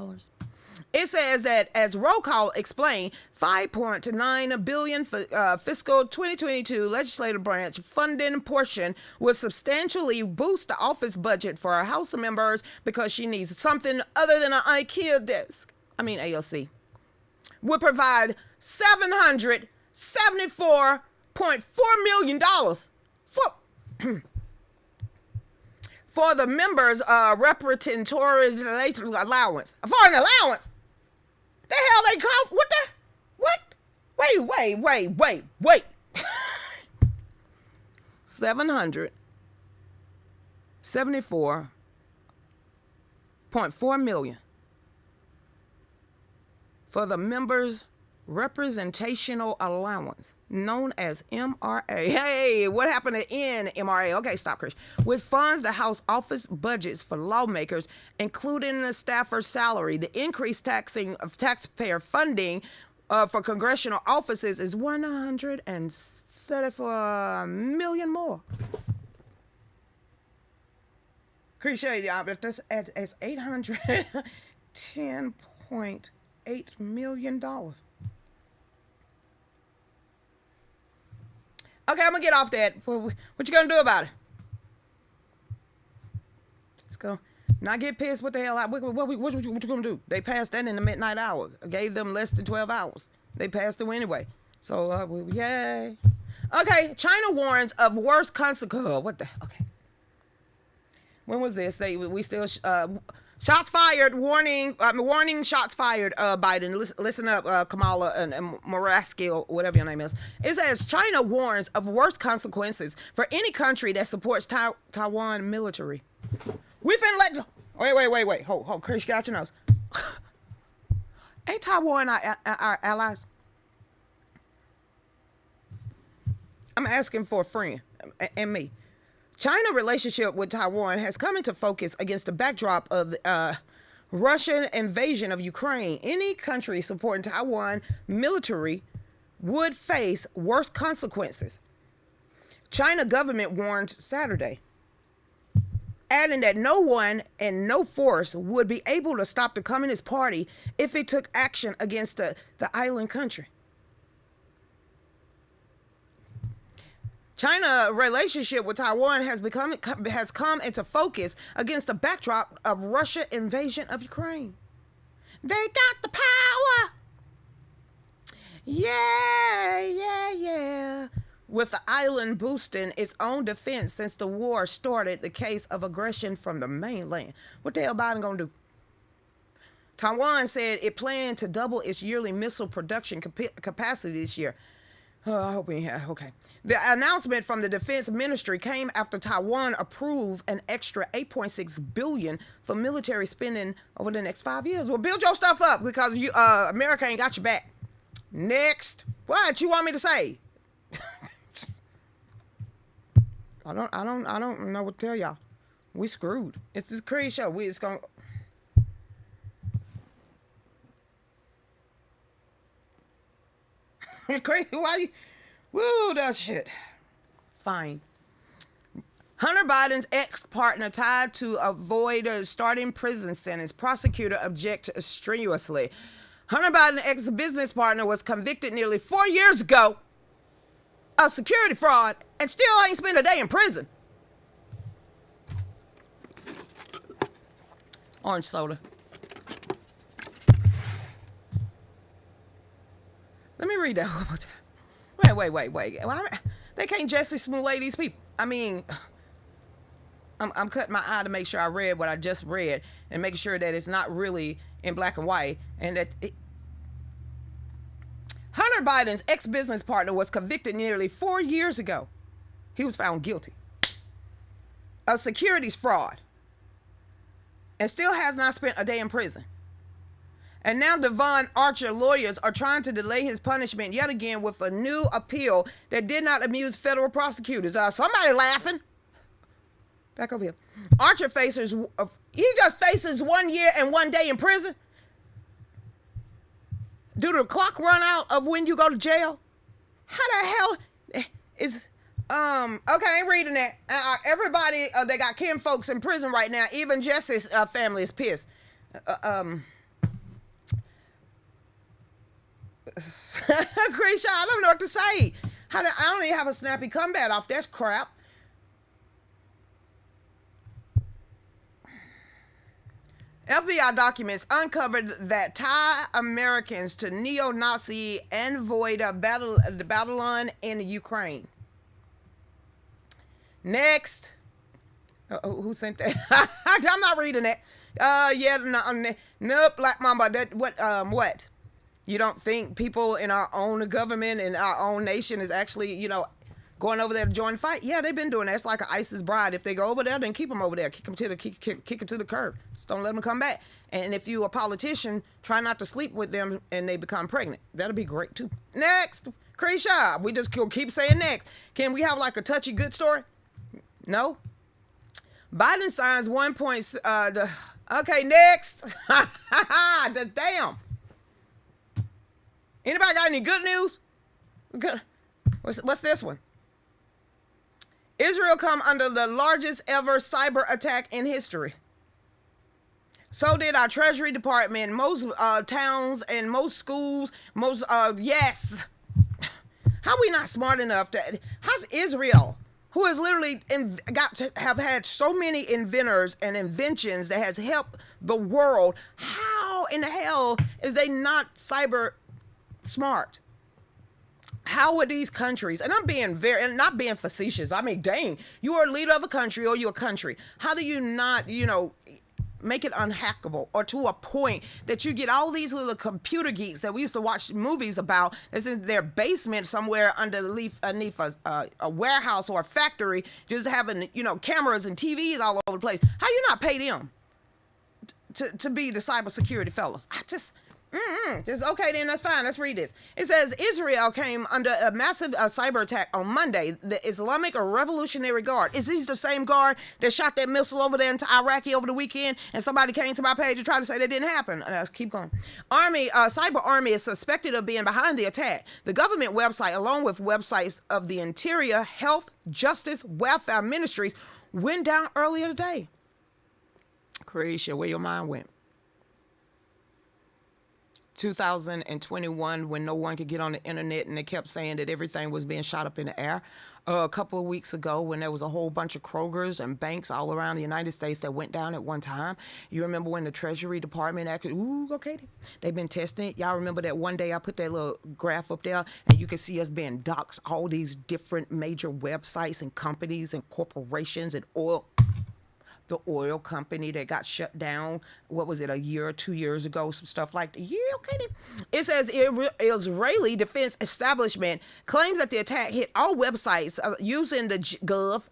It says that, as roll call explained, $5.9 billion for fiscal 2022 legislative branch funding portion will substantially boost the office budget for our House members because she needs something other than an IKEA desk. ALC. Would provide $774.4 million for the members' representatory allowance. For an allowance? The hell they call? What the? What? Wait. $774.4 million. For the members' representational allowance, known as MRA. Hey, what happened to MRA? Okay, stop, Chris. Which funds the House office budgets for lawmakers, including the staffer's salary. The increased taxing of taxpayer funding for congressional offices is $134 million more. Appreciate y'all, but that's $810.8 million. Okay, I'm gonna get off that. What you gonna do about it? Let's go. Not get pissed. What the hell? What you gonna do? They passed that in the midnight hour. Gave them less than 12 hours. They passed it anyway. So, yay. Okay, China warns of worse consequences. What the? Okay. When was this? We still shots fired. Warning shots fired. Biden, listen up, Kamala and Moraski, or whatever your name is. It says China warns of worse consequences for any country that supports Taiwan military. We finna let. Wait. Hold. Chris, get out your nose. Ain't Taiwan our allies? I'm asking for a friend and me. China's relationship with Taiwan has come into focus against the backdrop of Russian invasion of Ukraine. Any country supporting Taiwan military would face worse consequences. China government warned Saturday, adding that no one and no force would be able to stop the Communist Party if it took action against the island country. China's relationship with Taiwan has come into focus against the backdrop of Russia's invasion of Ukraine. They got the power. Yeah. With the island boosting its own defense since the war started, the case of aggression from the mainland. What the hell Biden gonna do? Taiwan said it planned to double its yearly missile production capacity this year. Oh, I hope we have. Okay. The announcement from the Defense Ministry came after Taiwan approved an extra $8.6 billion for military spending over the next 5 years. Well, build your stuff up because America ain't got your back. Next. What you want me to say? I don't know what to tell y'all. We screwed. It's this crazy show. It's going. Crazy. Why you? Woo, that shit. Fine. Hunter Biden's ex-partner tied to avoid a starting prison sentence. Prosecutor object strenuously. Hunter Biden's ex-business partner was convicted nearly 4 years ago of security fraud and still ain't spent a day in prison. Orange soda. Let me read that one more time. Wait. They can't Jesse Smollett these people. I mean, I'm cutting my eye to make sure I read what I just read and making sure that it's not really in black and white. And that Hunter Biden's ex-business partner was convicted nearly 4 years ago. He was found guilty of securities fraud and still has not spent a day in prison. And now Devon Archer lawyers are trying to delay his punishment yet again with a new appeal that did not amuse federal prosecutors. Somebody laughing. Back over here. Archer faces, he just faces 1 year and 1 day in prison. Do the clock run out of when you go to jail? How the hell is, okay, I ain't reading that. Everybody, they got kin folks in prison right now. Even Jesse's family is pissed. Lucretia, I don't know what to say. I don't even have a snappy comeback off that crap. FBI documents uncovered that Thai Americans to neo-Nazi envoyed Babylon in Ukraine. Next. Who sent that? I'm not reading that. No, Black Mamba. What? You don't think people in our own government and our own nation is actually, going over there to join the fight? Yeah, they've been doing that. It's like an ISIS bride. If they go over there, then keep them over there. Kick them to the curb. Just don't let them come back. And if you're a politician, try not to sleep with them and they become pregnant. That'll be great too. Next, Krisha. We just keep saying next. Can we have like a touchy good story? No. Biden signs 1 point. Okay, next. Just damn. Anybody got any good news? What's this one? Israel come under the largest ever cyber attack in history. So did our Treasury Department, most towns and most schools, yes. How we not smart enough to, how's Israel, who has literally got to have had so many inventors and inventions that has helped the world, how in the hell is they not cyber smart? How would these countries, and I'm being not being facetious, I mean, dang, you are a leader of a country or you're a country. How do you not, make it unhackable, or to a point that you get all these little computer geeks that we used to watch movies about that's in their basement somewhere underneath a warehouse or a factory, just having, cameras and TVs all over the place. How you not pay them to be the cybersecurity fellas? Okay, then that's fine. Let's read this. It says Israel came under a massive cyber attack on Monday. The Islamic Revolutionary Guard. Is these the same guard that shot that missile over there into Iraqi over the weekend? And somebody came to my page and tried to say that didn't happen. Keep going. Cyber Army is suspected of being behind the attack. The government website, along with websites of the Interior, Health, Justice, Welfare Ministries, went down earlier today. Lucretia, where your mind went? 2021, when no one could get on the internet and they kept saying that everything was being shot up in the air. A couple of weeks ago, when there was a whole bunch of Krogers and banks all around the United States that went down at one time. You remember when the Treasury Department they've been testing it. Y'all remember that one day I put that little graph up there and you can see us being doxxed, all these different major websites and companies and corporations and the oil company that got shut down, what was it, a year or 2 years ago, some stuff like that. Yeah, okay then. It says Israeli defense establishment claims that the attack hit all websites using the gov.il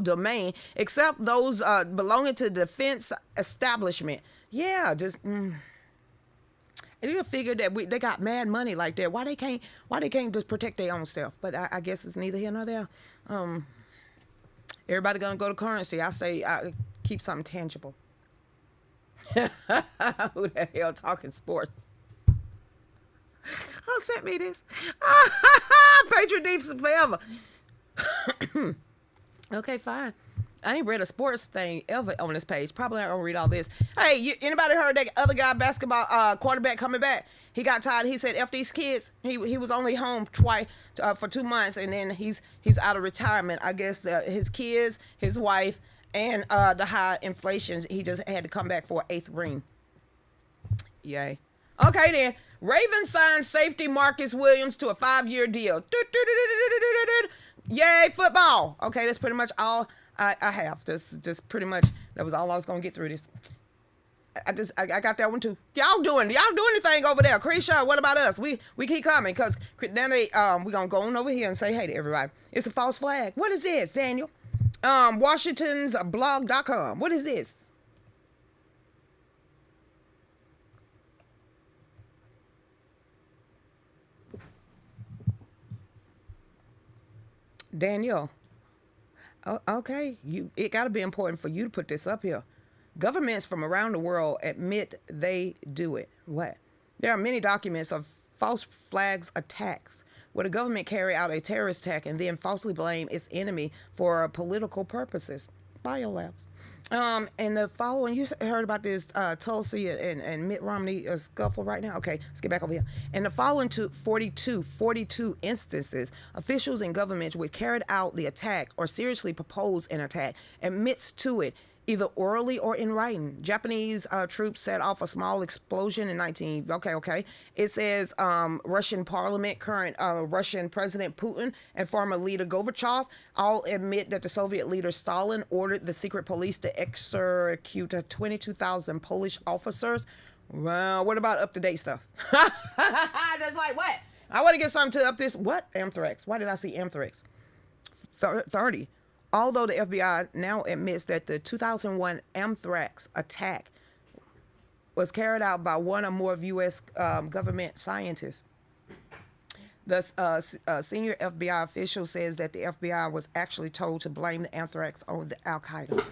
domain, except those belonging to the defense establishment. Yeah, just... And you figure that they got mad money like that. Why they can't just protect their own stuff? But I guess it's neither here nor there. Everybody gonna go to currency. I say keep something tangible. Who the hell talking sport? Oh, sent me this. Patriot Deeps forever. Okay, fine. I ain't read a sports thing ever on this page. Probably not gonna read all this. Hey, anybody heard that other guy, basketball quarterback, coming back? He got tired. He said, "F these kids." He was only home twice for 2 months, and then he's out of retirement. I guess his kids, his wife, and the high inflation. He just had to come back for an 8th ring. Yay. Okay then. Ravens signed safety Marcus Williams to a 5-year deal. Yay, football. Okay, that's pretty much all I have. This just pretty much, that was all I was gonna get through this. I got that one too. Y'all doing anything over there? Lucretia, what about us? We keep coming, because then we gonna go on over here and say hey to everybody. It's a false flag. What is this, Daniel? Washington's blog.com. What is this? Daniel. Oh, okay. It got to be important for you to put this up here. Governments from around the world admit they do it. What? There are many documents of false flags attacks where the government carry out a terrorist attack and then falsely blame its enemy for political purposes. Biolabs. And the following, you heard about this Tulsi and Mitt Romney scuffle right now? Okay, let's get back over here. In the following 42 instances, officials in governments which carried out the attack or seriously proposed an attack admits to it, either orally or in writing. Japanese troops set off a small explosion in Okay. It says Russian parliament, current Russian President Putin, and former leader Gorbachev all admit that the Soviet leader Stalin ordered the secret police to execute 22,000 Polish officers. Well, what about up-to-date stuff? That's like, what? I want to get something to up this. What? Anthrax. Why did I see anthrax? 30. Although the FBI now admits that the 2001 anthrax attack was carried out by one or more of U.S. government scientists. The senior FBI official says that the FBI was actually told to blame the anthrax on the Al-Qaeda.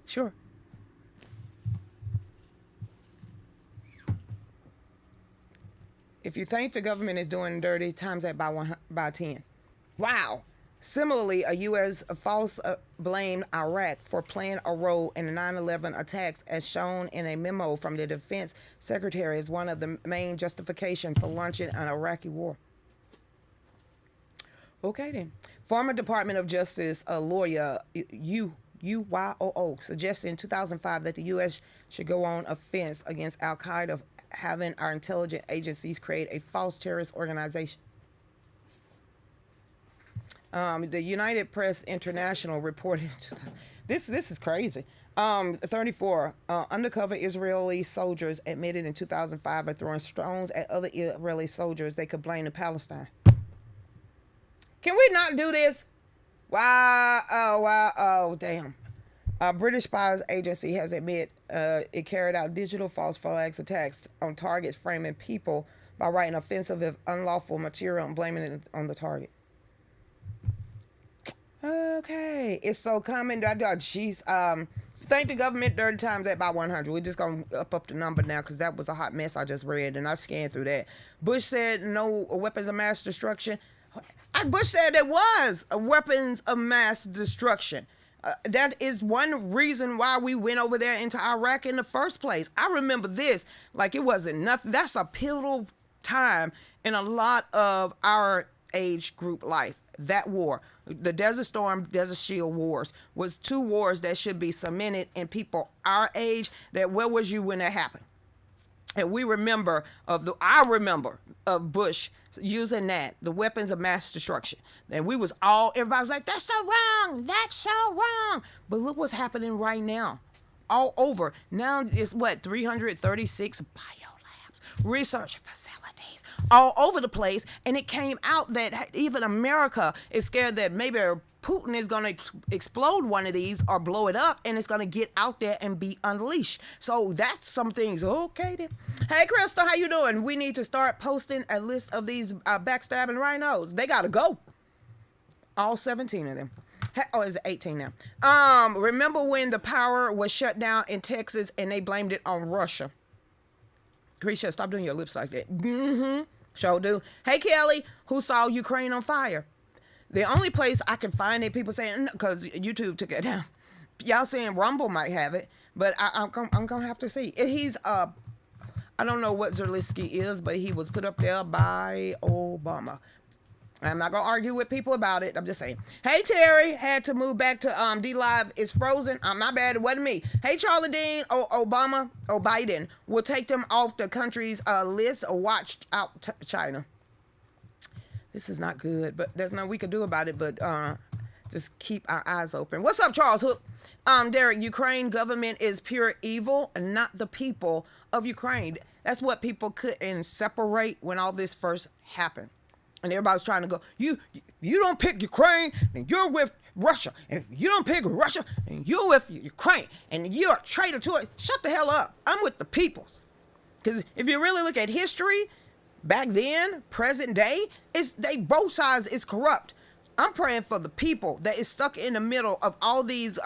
Sure. If you think the government is doing dirty, times that by 10. Wow. Similarly, a U.S. false blamed Iraq for playing a role in the 9/11 attacks, as shown in a memo from the defense secretary, as one of the main justification for launching an Iraqi war. Okay then. Former Department of Justice lawyer UYOO suggested in 2005 that the U.S. should go on offense against Al-Qaeda, having our intelligence agencies create a false terrorist organization. The United Press International reported this is crazy. 34 undercover Israeli soldiers admitted in 2005 of throwing stones at other Israeli soldiers they could blame in Palestine. Can we not do this? Wow, damn. British spies agency has admitted it carried out digital false flags attacks on targets, framing people by writing offensive and unlawful material and blaming it on the target. Okay, it's so common. Jeez, thank the government 30 times that by 100. We're just gonna up the number now because that was a hot mess I just read and I scanned through that. Bush said no weapons of mass destruction. Bush said there was weapons of mass destruction. That is one reason why we went over there into Iraq in the first place. I remember this like it wasn't nothing. That's a pivotal time in a lot of our age group life. That war, the Desert Storm, Desert Shield wars, was two wars that should be cemented in people our age. That where was you when that happened? And I remember of Bush using that, the weapons of mass destruction. And everybody was like, that's so wrong, that's so wrong. But look what's happening right now. All over. Now it's 336 biolabs, research facilities, all over the place. And it came out that even America is scared that maybe Putin is going to explode one of these or blow it up, and it's going to get out there and be unleashed. So that's some things. Okay then. Hey, Crystal, how you doing? We need to start posting a list of these backstabbing rhinos. They got to go. All 17 of them. It's 18 now. Remember when the power was shut down in Texas and they blamed it on Russia? Lucretia, stop doing your lips like that. Sure do. Hey, Kelly, who saw Ukraine on fire? The only place I can find it, people saying, because YouTube took it down. Y'all saying Rumble might have it, but I'm gonna have to see. He's I don't know what Zelensky is, but he was put up there by Obama. I'm not gonna argue with people about it. I'm just saying. Hey, Terry, had to move back to D Live. It's frozen. My bad. It wasn't me. Hey, Charlie Dean, Biden will take them off the country's list. Watch out, China. This is not good, but there's nothing we can do about it but just keep our eyes open. What's up, Charles Hook? Derek, Ukraine government is pure evil, not the people of Ukraine. That's what people couldn't separate when all this first happened. And everybody's trying to go, you don't pick Ukraine, then you're with Russia. And if you don't pick Russia, then you're with Ukraine. And you're a traitor to it. Shut the hell up. I'm with the peoples. Because if you really look at history, back then, present day, both sides is corrupt. I'm praying for the people that is stuck in the middle of all these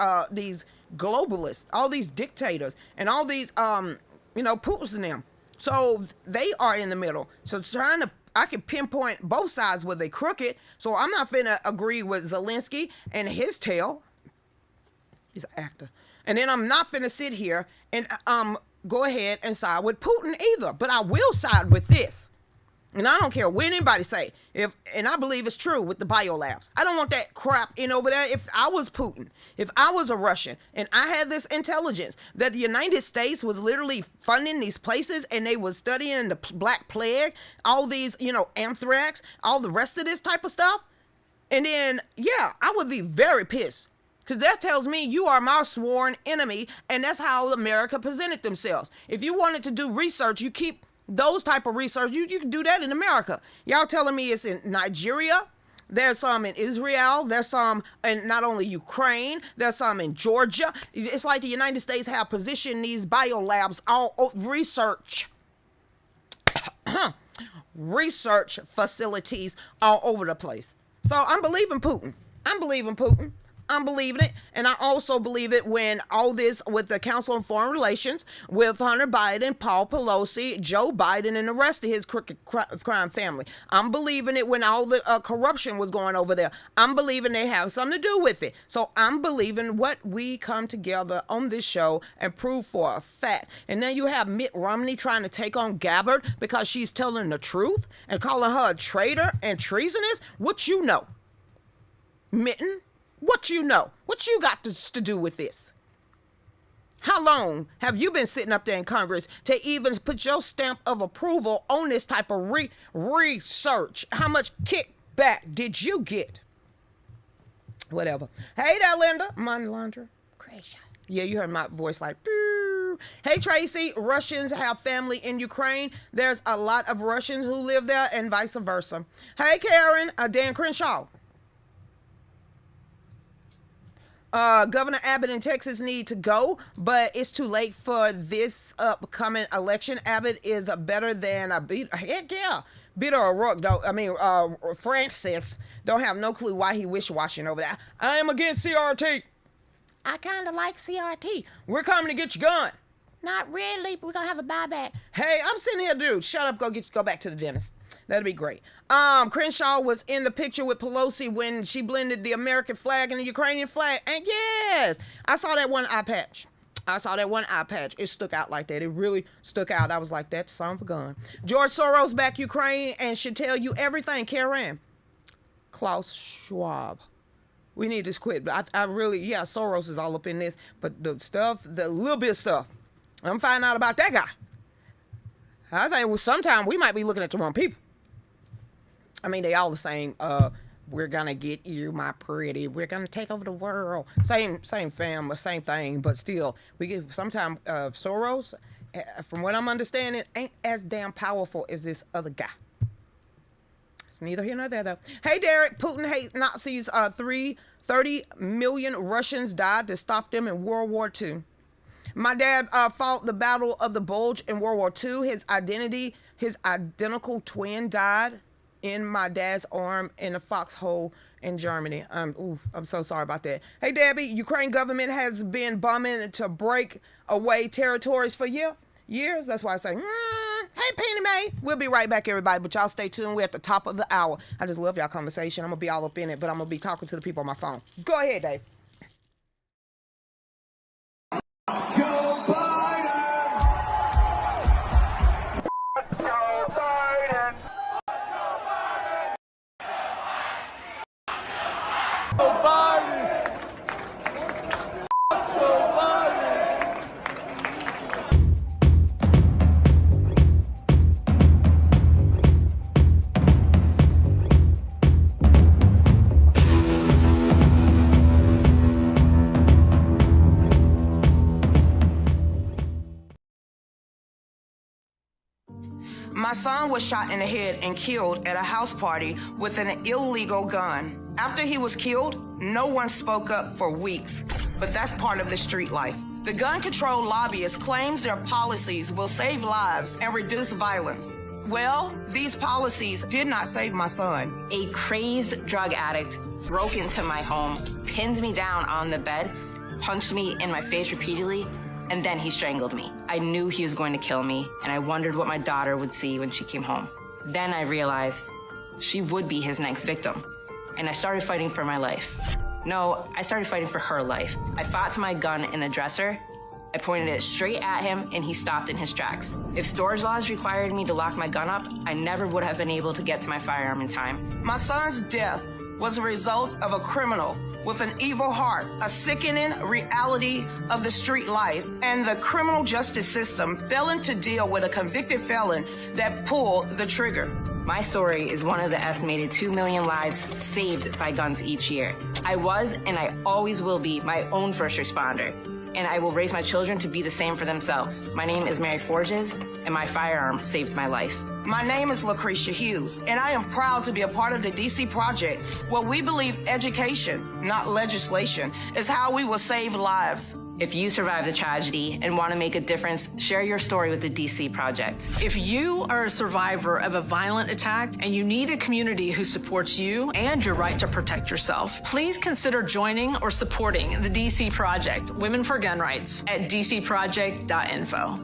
globalists, all these dictators, and all these Putin's and them. So they are in the middle. So I can pinpoint both sides where they crooked. So I'm not finna agree with Zelensky and his tail. He's an actor. And then I'm not finna sit here and go ahead and side with Putin either. But I will side with this. And I don't care what anybody say. And I believe it's true with the biolabs. I don't want that crap in over there. If I was Putin, if I was a Russian, and I had this intelligence that the United States was literally funding these places and they was studying the Black Plague, all these, anthrax, all the rest of this type of stuff. And then, yeah, I would be very pissed. Because that tells me you are my sworn enemy. And that's how America presented themselves. If you wanted to do research, you keep those type of research, you can do that in America. Y'all telling me it's in Nigeria, there's some in Israel, there's some in not only Ukraine, there's some in Georgia. It's like the United States have positioned these biolabs, all research facilities all over the place. So I'm believing Putin. I'm believing it. And I also believe it when all this with the Council on Foreign Relations with Hunter Biden, Paul Pelosi, Joe Biden, and the rest of his crooked crime family. I'm believing it when all the corruption was going over there. I'm believing they have something to do with it. So I'm believing what we come together on this show and prove for a fact. And then you have Mitt Romney trying to take on Gabbard because she's telling the truth and calling her a traitor and treasonous. What you know? Mitten? What you know? What you got to do with this? How long have you been sitting up there in Congress to even put your stamp of approval on this type of research? How much kickback did you get? Whatever. Hey there, Linda. Money laundry. Crazy. Yeah, you heard my voice like, Pew. Hey, Tracy. Russians have family in Ukraine. There's a lot of Russians who live there and vice versa. Hey, Karen. Dan Crenshaw. Governor Abbott in Texas need to go, but it's too late for this upcoming election. Abbott is better than a beat. Heck yeah. Beto O'Rourke, Francis don't have no clue why he wish-washing over that. I am against CRT. I kind of like CRT. We're coming to get your gun. Not really. We're going to have a buyback. Hey, I'm sitting here, dude. Shut up. Go back to the dentist. That'd be great. Crenshaw was in the picture with Pelosi when she blended the American flag and the Ukrainian flag. And yes, I saw that one eye patch. It stuck out like that. It really stuck out. I was like, that's son of a gun. George Soros back Ukraine and should tell you everything, Karen. Klaus Schwab. We need to quit. But I really, yeah, Soros is all up in this. But the little bit of stuff, I'm finding out about that guy. I think sometime we might be looking at the wrong people. I mean, they all the same. We're gonna get you, my pretty. We're gonna take over the world. Same fam, same thing, but still, we get sometimes Soros, from what I'm understanding, ain't as damn powerful as this other guy. It's neither here nor there, though. Hey, Derek, Putin hates Nazis. 30 million Russians died to stop them in World War II. My dad fought the Battle of the Bulge in World War II. His identical twin died in my dad's arm in a foxhole in Germany. I'm so sorry about that. Hey, Debbie, Ukraine government has been bombing to break away territories for years. That's why I say, hey, Penny Mae. We'll be right back, everybody, but y'all stay tuned. We're at the top of the hour. I just love y'all conversation. I'm going to be all up in it, but I'm going to be talking to the people on my phone. Go ahead, Dave. Joe Biden! Joe Biden! Joe Biden! Joe Biden! My son was shot in the head and killed at a house party with an illegal gun. After he was killed, no one spoke up for weeks, but that's part of the street life. The gun control lobbyist claims their policies will save lives and reduce violence. Well, these policies did not save my son. A crazed drug addict broke into my home, pinned me down on the bed, punched me in my face repeatedly, and then he strangled me. I knew he was going to kill me, and I wondered what my daughter would see when she came home. Then I realized she would be his next victim, and I started fighting for my life. No, I started fighting for her life. I fought to my gun in the dresser. I pointed it straight at him, and he stopped in his tracks. If storage laws required me to lock my gun up, I never would have been able to get to my firearm in time. My son's death was a result of a criminal with an evil heart, a sickening reality of the street life, and the criminal justice system failing to deal with a convicted felon that pulled the trigger. My story is one of the estimated 2 million lives saved by guns each year. I was, and I always will be, my own first responder, and I will raise my children to be the same for themselves. My name is Mary Forges, and my firearm saved my life. My name is Lucretia Hughes, and I am proud to be a part of the DC Project, where we believe education, not legislation, is how we will save lives. If you survived a tragedy and want to make a difference, share your story with the DC Project. If you are a survivor of a violent attack and you need a community who supports you and your right to protect yourself, please consider joining or supporting the DC Project, Women for Gun Rights, at dcproject.info.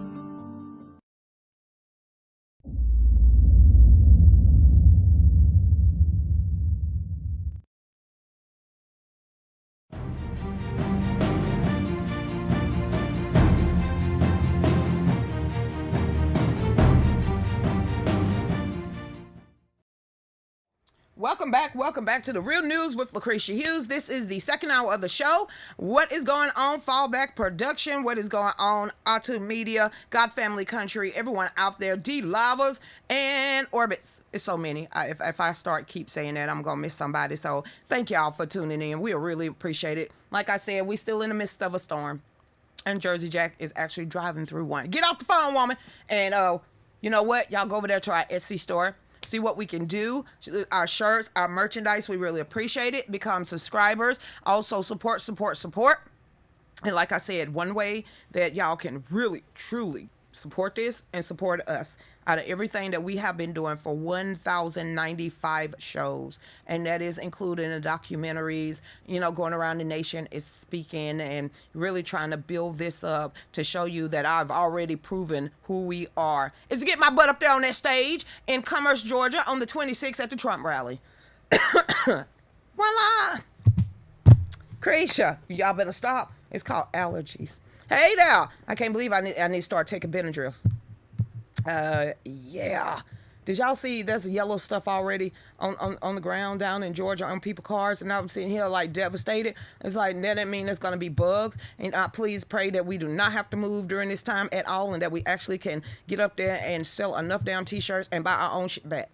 Welcome back to the Real News with Lucretia Hughes. This is the second hour of the show. What is going on, Fallback Production? What is going on, OTTU Media, God Family Country, everyone out there, D-Lavas, and Orbits. It's so many. If I keep saying that, I'm going to miss somebody. So thank y'all for tuning in. We really appreciate it. Like I said, we still in the midst of a storm. And Jersey Jack is actually driving through one. Get off the phone, woman. And you know what? Y'all go over there to our Etsy store. See what we can do. Our shirts, our merchandise, we really appreciate it. Become subscribers. Also support. And like I said, one way that y'all can really, truly support this and support us out of everything that we have been doing for 1,095 shows. And that is including the documentaries, going around the nation is speaking and really trying to build this up to show you that I've already proven who we are. Is to get my butt up there on that stage in Commerce, Georgia on the 26th at the Trump rally. Voila! Cretia, y'all better stop. It's called allergies. Hey there. I can't believe I need to start taking Benadryls. Yeah. Did y'all see there's yellow stuff already on the ground down in Georgia on people's cars, and I'm sitting here like devastated. It's like that mean there's gonna be bugs, and please pray that we do not have to move during this time at all, and that we actually can get up there and sell enough damn t-shirts and buy our own shit back.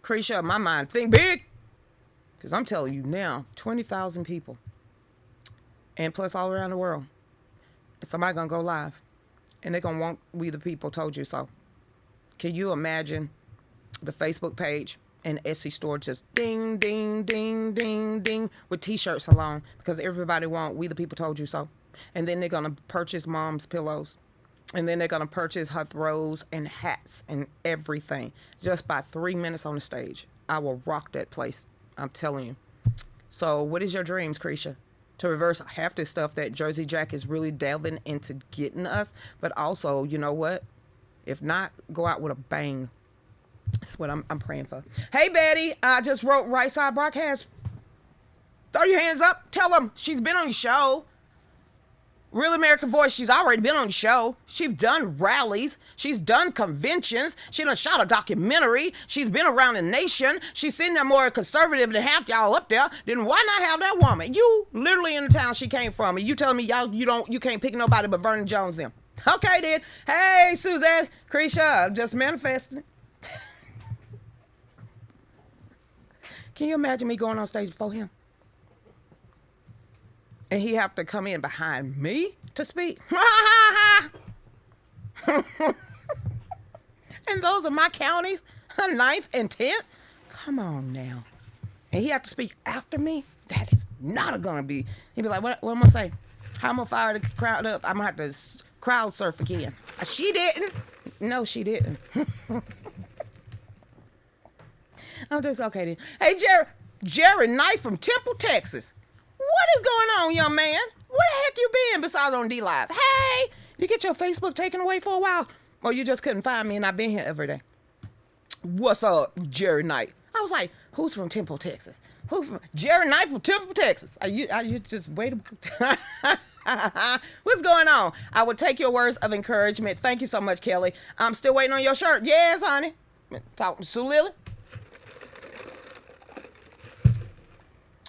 Cretia, my mind, think big, because I'm telling you now, 20,000 people, and plus all around the world, somebody gonna go live, and they're gonna want We the People Told You So. Can you imagine the Facebook page and Etsy store just ding, ding, ding, ding, ding with t-shirts alone because everybody want We the People Told You So. And then they're going to purchase mom's pillows. And then they're going to purchase her throws and hats and everything just by 3 minutes on the stage. I will rock that place. I'm telling you. So what is your dreams, Cretia? To reverse half this stuff that Jersey Jack is really delving into getting us. But also, you know what? If not, go out with a bang. That's what I'm praying for. Hey, Betty, I just wrote Right Side Broadcast. Throw your hands up. Tell them she's been on your show. Real American Voice, she's already been on the show. She's done rallies. She's done conventions. She done shot a documentary. She's been around the nation. She's sitting there more conservative than half y'all up there. Then why not have that woman? You literally in the town she came from. And you telling me you can't pick nobody but Vernon Jones them. Okay, then. Hey, Suzette, Cretia, just manifesting. Can you imagine me going on stage before him? And he have to come in behind me to speak? And those are my counties, 9th and 10th? Come on now. And he have to speak after me? That is not gonna be. He'd be like, what am I gonna say? How I'm gonna fire the crowd up? I'm gonna have to crowd surf again. She didn't. No, she didn't. I'm just okay then. Hey, Jerry Knight from Temple, Texas. What is going on, young man? Where the heck you been besides on D-Live? Hey, you get your Facebook taken away for a while? Or you just couldn't find me and I've been here every day? What's up, Jerry Knight? I was like, who's from Temple, Texas? Who's from Jerry Knight from Temple, Texas? Are you just wait a What's going on? I would take your words of encouragement. Thank you so much, Kelly. I'm still waiting on your shirt. Yes, honey. Talking to Sue Lily.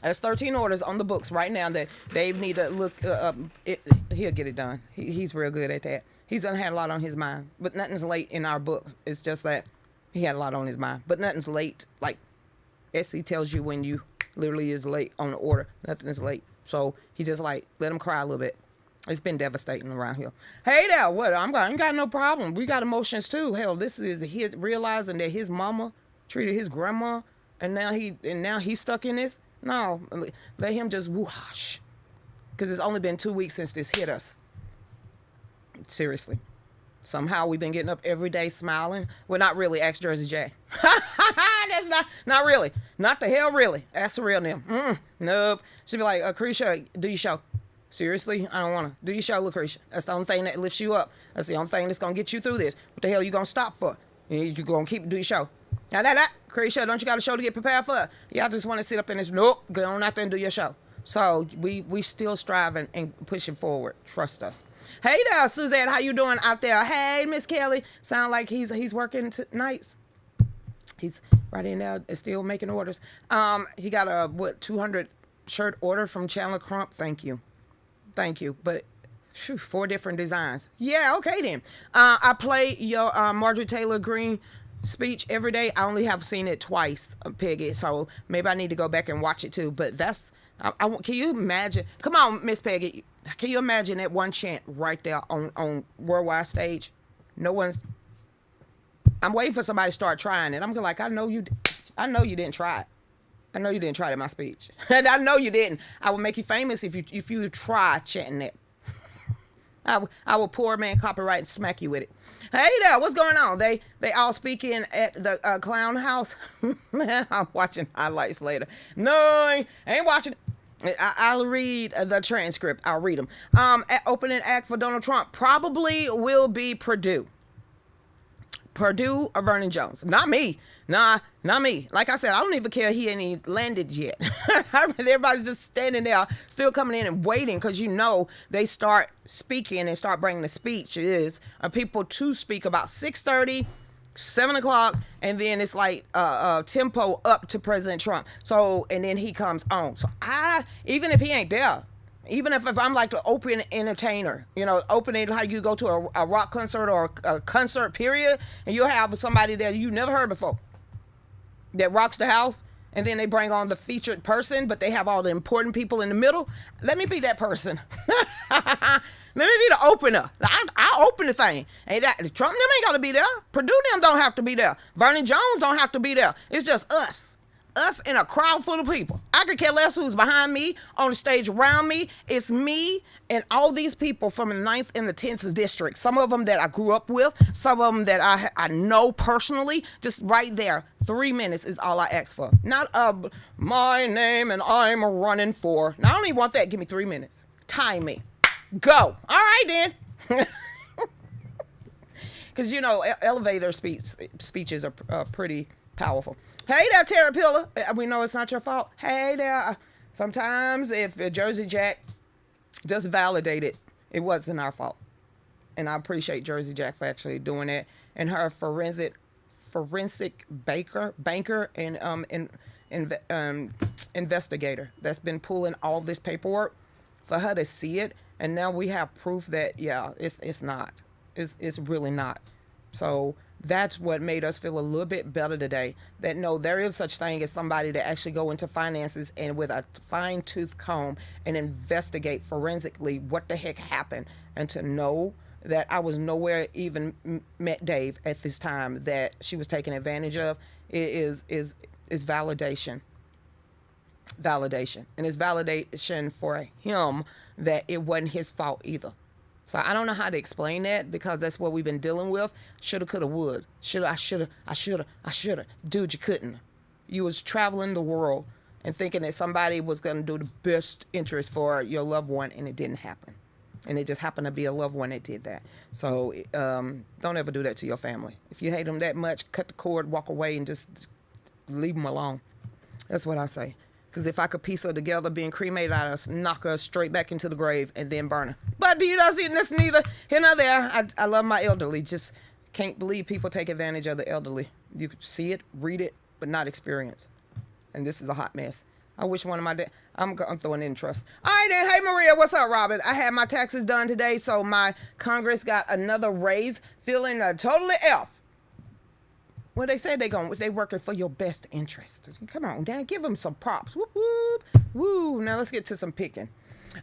There's 13 orders on the books right now that Dave need to look he'll get it done. He's real good at that. He's done had a lot on his mind, but nothing's late in our books. It's just that he had a lot on his mind, but nothing's late. Like Etsy tells you when you literally is late on the order. Nothing is late. So he just like, let him cry a little bit. It's been devastating around here. Hey there, what? I ain't got no problem. We got emotions too. Hell, this is his realizing that his mama treated his grandma, and now he's stuck in this. No, let him just whoosh. Because it's only been 2 weeks since this hit us. Seriously. Somehow we've been getting up every day smiling. Well, not really. Ask Jersey J. That's not really. Not the hell really. Ask the real name. Nope. She'd be like, Lucretia, do your show. Seriously? I don't want to. Do your show, Lucretia. That's the only thing that lifts you up. That's the only thing that's going to get you through this. What the hell you going to stop for? You're going to do your show. Now that, Cretia, don't you got a show to get prepared for? Y'all just want to sit up in this, nope, go on out there and do your show. So we still striving and pushing forward. Trust us. Hey there, Suzette, how you doing out there? Hey, Miss Kelly. Sound like he's working nights. right in there is still making orders. He got a 200 shirt order from Chandler Crump. Thank you, but 4 different designs. Yeah, okay then. I play your Marjorie Taylor Greene speech every day. I only have seen it twice, Peggy, so maybe I need to go back and watch it too. But that's can you imagine? Come on, Miss Peggy, can you imagine that one chant right there on worldwide stage? No one's. I'm waiting for somebody to start trying it. I'm like, I know you didn't try it. I know you didn't try it in my speech. And I know you didn't. I will make you famous if you try chanting it. I will poor man copyright and smack you with it. Hey there, what's going on? They all speaking at the clown house. I'm watching highlights later. No, I ain't watching it. I'll read the transcript. I'll read them. Opening act for Donald Trump probably will be Purdue or Vernon Jones. Not me. Nah, not me. Like I said, I don't even care he ain't even landed yet. Everybody's just standing there, still coming in and waiting, because they start speaking and start bringing the speeches of people to speak about 6:30, 7 o'clock, and then it's like tempo up to President Trump. So, and then he comes on. So even if he ain't there, even if I'm like the open entertainer, opening how you go to a rock concert or a concert period, and you'll have somebody that you never heard before that rocks the house, and then they bring on the featured person, but they have all the important people in the middle. Let me be that person. Let me be the opener. I'll open the thing. Trump them ain't got to be there. Purdue them don't have to be there. Vernon Jones don't have to be there. It's just us in a crowd full of people. I could care less who's behind me, on the stage around me. It's me and all these people from the 9th and the 10th district. Some of them that I grew up with, some of them that I know personally. Just right there, 3 minutes is all I ask for. Not my name and I'm running for. Now, I don't even want that. Give me 3 minutes. Time me. Go. All right then. Because elevator speeches are pretty powerful. Hey there, Terry Pillar. We know it's not your fault. Hey there. Sometimes if Jersey Jack just validated, it wasn't our fault. And I appreciate Jersey Jack for actually doing that. And her forensic banker and investigator that's been pulling all this paperwork, for her to see it, and now we have proof that it's not. It's really not. So that's what made us feel a little bit better today, that no, there is such thing as somebody to actually go into finances and with a fine-tooth comb and investigate forensically what the heck happened, and to know that I was nowhere even met Dave at this time that she was taken advantage of is validation. And it's validation for him that it wasn't his fault either. So I don't know how to explain that, because that's what we've been dealing with. Shoulda, coulda, would. I shoulda. Dude, you couldn't. You was traveling the world and thinking that somebody was going to do the best interest for your loved one, and it didn't happen. And it just happened to be a loved one that did that. So don't ever do that to your family. If you hate them that much, cut the cord, walk away, and just leave them alone. That's what I say. Because if I could piece her together, being cremated, I'd knock her straight back into the grave and then burn her. But you know, see, that's neither here nor there. I love my elderly. Just can't believe people take advantage of the elderly. You see it, read it, but not experience. And this is a hot mess. I wish one of my I'm throwing in trust. All right then. Hey Maria, what's up, Robin? I had my taxes done today, so my Congress got another raise. Feeling totally F. Well, they say they working for your best interest. Come on, Dan, give them some props. Whoop, whoop. Woo. Now let's get to some picking.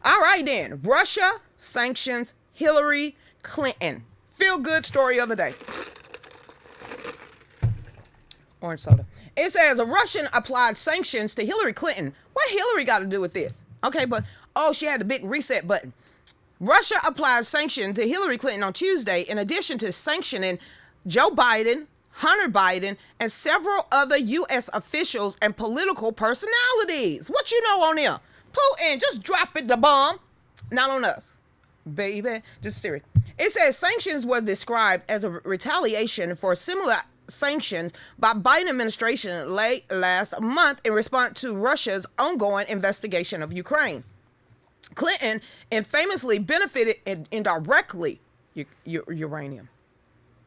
All right, then. Russia sanctions Hillary Clinton. Feel good story of the day. Orange soda. It says a Russian applied sanctions to Hillary Clinton. What Hillary got to do with this? Okay, but, she had the big reset button. Russia applied sanctions to Hillary Clinton on Tuesday, in addition to sanctioning Joe Biden, Hunter Biden, and several other U.S. officials and political personalities. What you know on there? Putin, just drop it, the bomb. Not on us, baby. Just serious. It says sanctions were described as a retaliation for similar sanctions by Biden administration late last month in response to Russia's ongoing investigation of Ukraine. Clinton famously benefited indirectly uranium.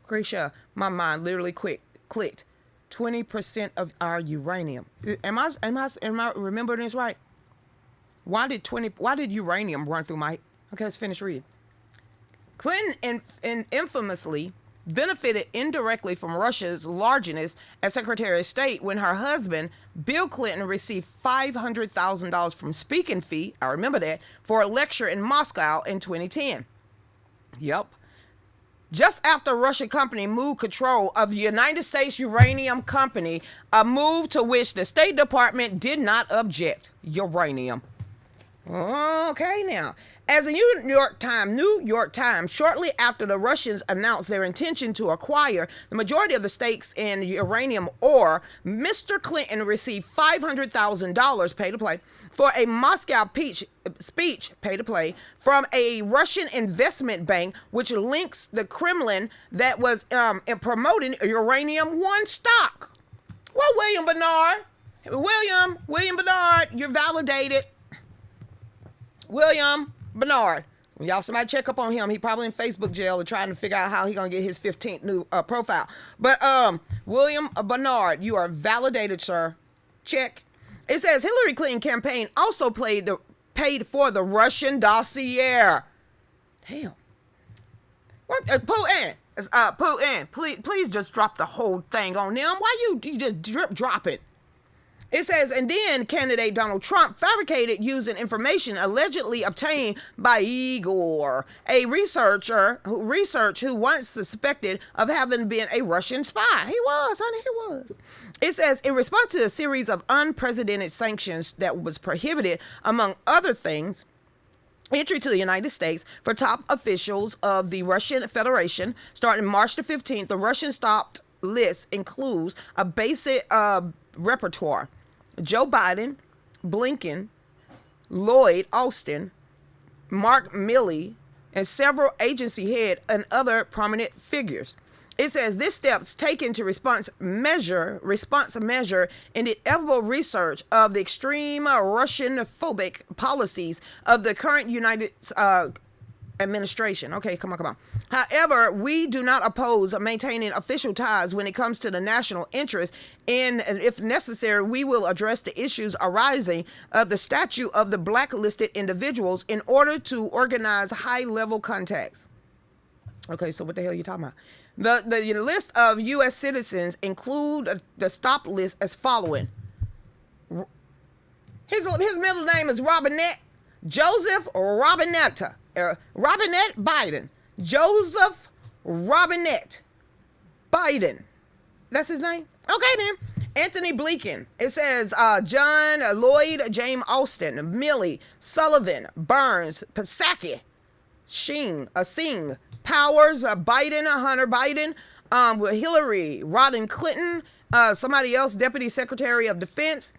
Lucretia, my mind literally clicked. 20% of our uranium. Am I remembering this right? Why did uranium run through my... Okay, let's finish reading. Clinton infamously benefited indirectly from Russia's largesse as Secretary of State when her husband, Bill Clinton, received $500,000 from speaking fee, I remember that, for a lecture in Moscow in 2010. Yep. Just after Russian company moved control of the United States Uranium Company, a move to which the State Department did not object. Uranium. Okay, now. As the New York Times, shortly after the Russians announced their intention to acquire the majority of the stakes in uranium ore, Mr. Clinton received $500,000 pay to play for a Moscow speech pay to play from a Russian investment bank, which links the Kremlin that was promoting Uranium One stock. Well, William Bernard, you're validated. William Bernard. Y'all, somebody check up on him. He probably in Facebook jail and trying to figure out how he gonna get his 15th new profile. But William Bernard, you are validated, sir. Check. It says Hillary Clinton campaign also paid for the Russian dossier. Damn. What? Putin, please just drop the whole thing on them. Why you just drop it? It says, and then candidate Donald Trump fabricated using information allegedly obtained by Igor, a researcher who once suspected of having been a Russian spy. He was, honey, he was. It says, in response to a series of unprecedented sanctions that was prohibited, among other things, entry to the United States for top officials of the Russian Federation, starting March the 15th, the Russian stopped list includes a basic repertoire. Joe Biden, Blinken, Lloyd Austin, Mark Milley, and several agency head and other prominent figures. It says this steps taken to response measure in the inevitable research of the extreme Russian-phobic policies of the current United administration. Okay, come on. However, we do not oppose maintaining official ties when it comes to the national interest, and if necessary, we will address the issues arising of the statute of the blacklisted individuals in order to organize high-level contacts. Okay, so what the hell are you talking about? The list of U.S. citizens include the stop list as following. His middle name is Robinette, Joseph Robinette. Robinette Biden. Joseph Robinette Biden. That's his name? Okay, then. Anthony Blinken. It says John Lloyd, James Austin, Milley, Sullivan, Burns, Psaki, Singh, Powers, Biden, Hunter Biden, Hillary, Rodden Clinton, somebody else, Deputy Secretary of Defense,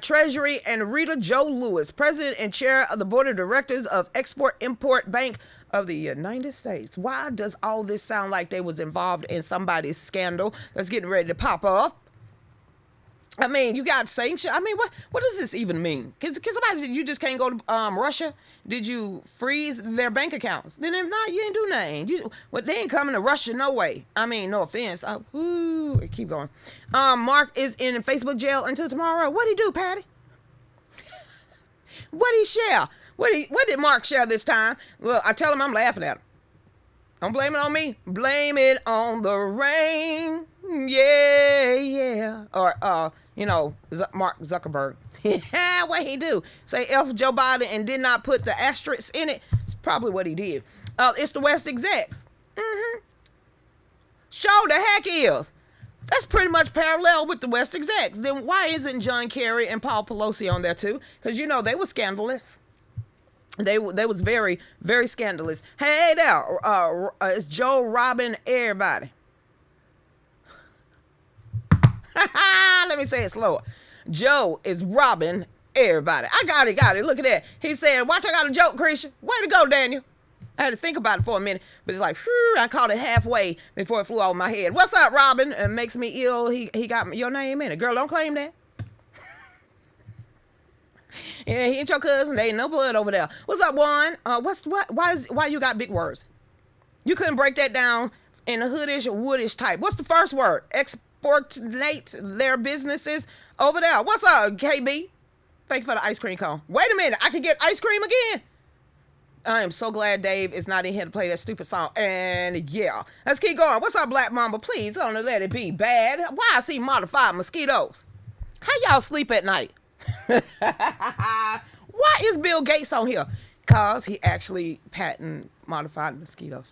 Treasury, and Rita Joe Lewis, President and Chair of the Board of Directors of Export-Import Bank of the United States. Why does all this sound like they was involved in somebody's scandal that's getting ready to pop off? I mean, you got sanctions. I mean, what does this even mean? Because somebody said you just can't go to Russia. Did you freeze their bank accounts? Then if not, you ain't do nothing. They ain't coming to Russia, no way. I mean, no offense. Keep going. Mark is in Facebook jail until tomorrow. What'd he do, Patty? What'd he share? What did Mark share this time? Well, I tell him I'm laughing at him. Don't blame it on me. Blame it on the rain. Yeah. Or, Mark Zuckerberg. What he do? Say F Joe Biden and did not put the asterisk in it? It's probably what he did. It's the West execs. Show the heck is. That's pretty much parallel with the West execs. Then why isn't John Kerry and Paul Pelosi on there too? Because, they were scandalous. They was very, very scandalous. Hey there, it's Joe robbing everybody. Let me say it slower. Joe is robbing everybody. I got it. Look at that. He said, watch, I got a joke, Lucretia. Way to go, Daniel. I had to think about it for a minute, but it's like, whew, I caught it halfway before it flew off my head. What's up, Robin? It makes me ill. He got your name in it. Girl, don't claim that. Yeah, he ain't your cousin. There ain't no blood over there. What's up, Juan? Why you got big words? You couldn't break that down in a hoodish or woodish type. What's the first word? subordinate their businesses over there. What's up, KB? Thank you for the ice cream cone. Wait a minute, I can get ice cream again? I am so glad Dave is not in here to play that stupid song. And yeah, let's keep going. What's up, Black Mamba? Please don't let it be bad. Why I see modified mosquitoes? How y'all sleep at night? Why is Bill Gates on here? Because he actually patented modified mosquitoes.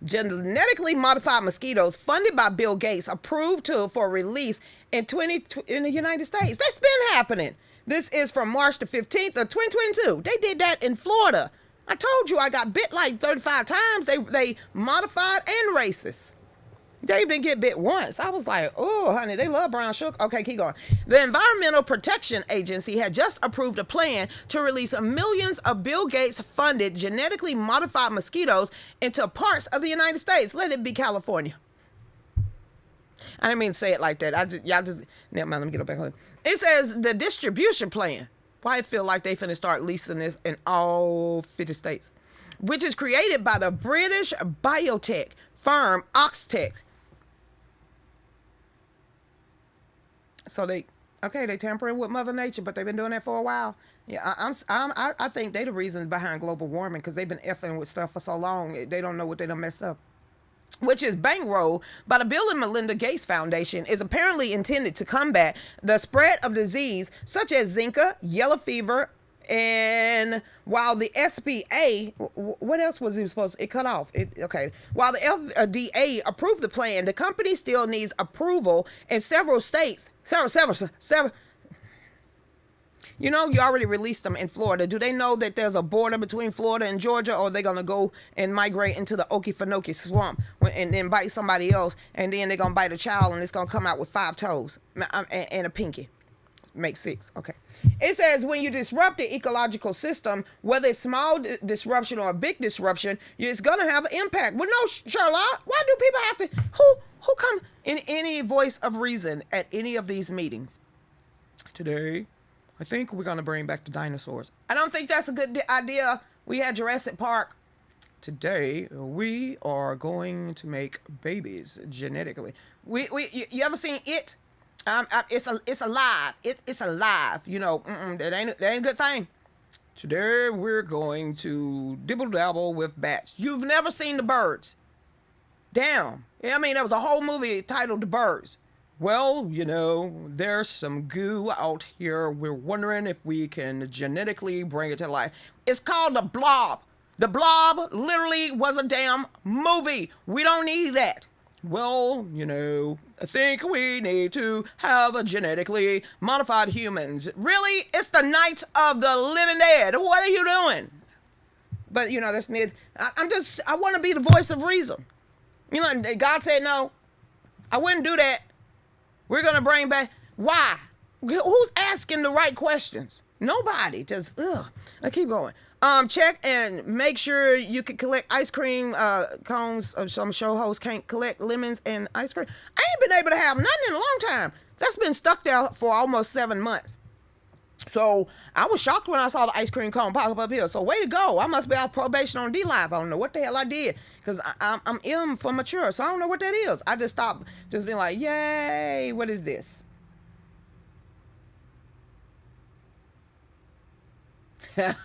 Genetically modified mosquitoes funded by Bill Gates approved for release in the United States. That's been happening. This is from March the 15th of 2022. They did that in Florida. I told you I got bit like 35 times. They modified and racist. Dave didn't get bit once. I was like, oh, honey, they love brown sugar. Okay, keep going. The Environmental Protection Agency had just approved a plan to release millions of Bill Gates funded genetically modified mosquitoes into parts of the United States. Let it be California. I didn't mean to say it like that. Never mind, let me get up back home. It says the distribution plan. Why I feel like they finna start leasing this in all 50 states, which is created by the British biotech firm Oxtec. So they tampering with Mother Nature, but they've been doing that for a while. Yeah, I think they the reasons behind global warming, because they've been effing with stuff for so long. They don't know what they done messed up. Which is bankrolled by the Bill and Melinda Gates Foundation, is apparently intended to combat the spread of disease such as Zika, yellow fever, and while the SBA, what else was it supposed to, it cut off? While the FDA approved the plan, the company still needs approval in several states. Several. You know, you already released them in Florida. Do they know that there's a border between Florida and Georgia, or are they going to go and migrate into the Okefenokee swamp and then bite somebody else, and then they're going to bite a child and it's going to come out with 5 toes and a pinky? Makes 6. Okay. It says when you disrupt the ecological system, whether it's small disruption or a big disruption, it's going to have an impact. Well, no, Charlotte, why do people have to, who come in any voice of reason at any of these meetings? Today, I think we're going to bring back the dinosaurs. I don't think that's a good idea. We had Jurassic Park. Today, we are going to make babies genetically. You ever seen it? It's alive. It's alive. You know, that ain't a good thing. Today, we're going to dibble dabble with bats. You've never seen The Birds. Damn. I mean, there was a whole movie titled The Birds. Well, you know, there's some goo out here. We're wondering if we can genetically bring it to life. It's called The Blob. The Blob literally was a damn movie. We don't need that. Well, you know, I think we need to have a genetically modified humans. Really? It's the Night of the Living Dead. What are you doing? But, you know, that's near. I want to be the voice of reason. You know, God said no. I wouldn't do that. We're going to bring back. Why? Who's asking the right questions? Nobody. Just, I keep going. Check and make sure you can collect ice cream cones. Some show hosts can't collect lemons and ice cream. I ain't been able to have nothing in a long time. That's been stuck there for almost 7 months. So I was shocked when I saw the ice cream cone pop up here. So way to go. I must be off probation on D-Live. I don't know what the hell I did, because I'm M for mature. So I don't know what that is. I just stopped just being like, yay, what is this?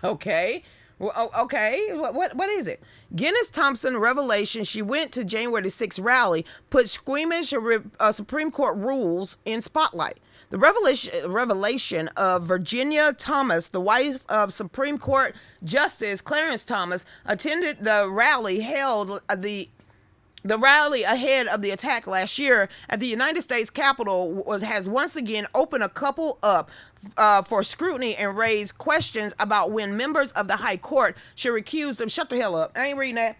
Okay. Well, okay. What is it? Guinness Thompson revelation. She went to January 6th rally, put squeamish Supreme Court rules in spotlight. The revelation of Virginia Thomas, the wife of Supreme Court Justice Clarence Thomas, attended the rally held the rally ahead of the attack last year at the United States Capitol has once again opened a couple up for scrutiny and raised questions about when members of the High Court should recuse them. Shut the hell up. I ain't reading that.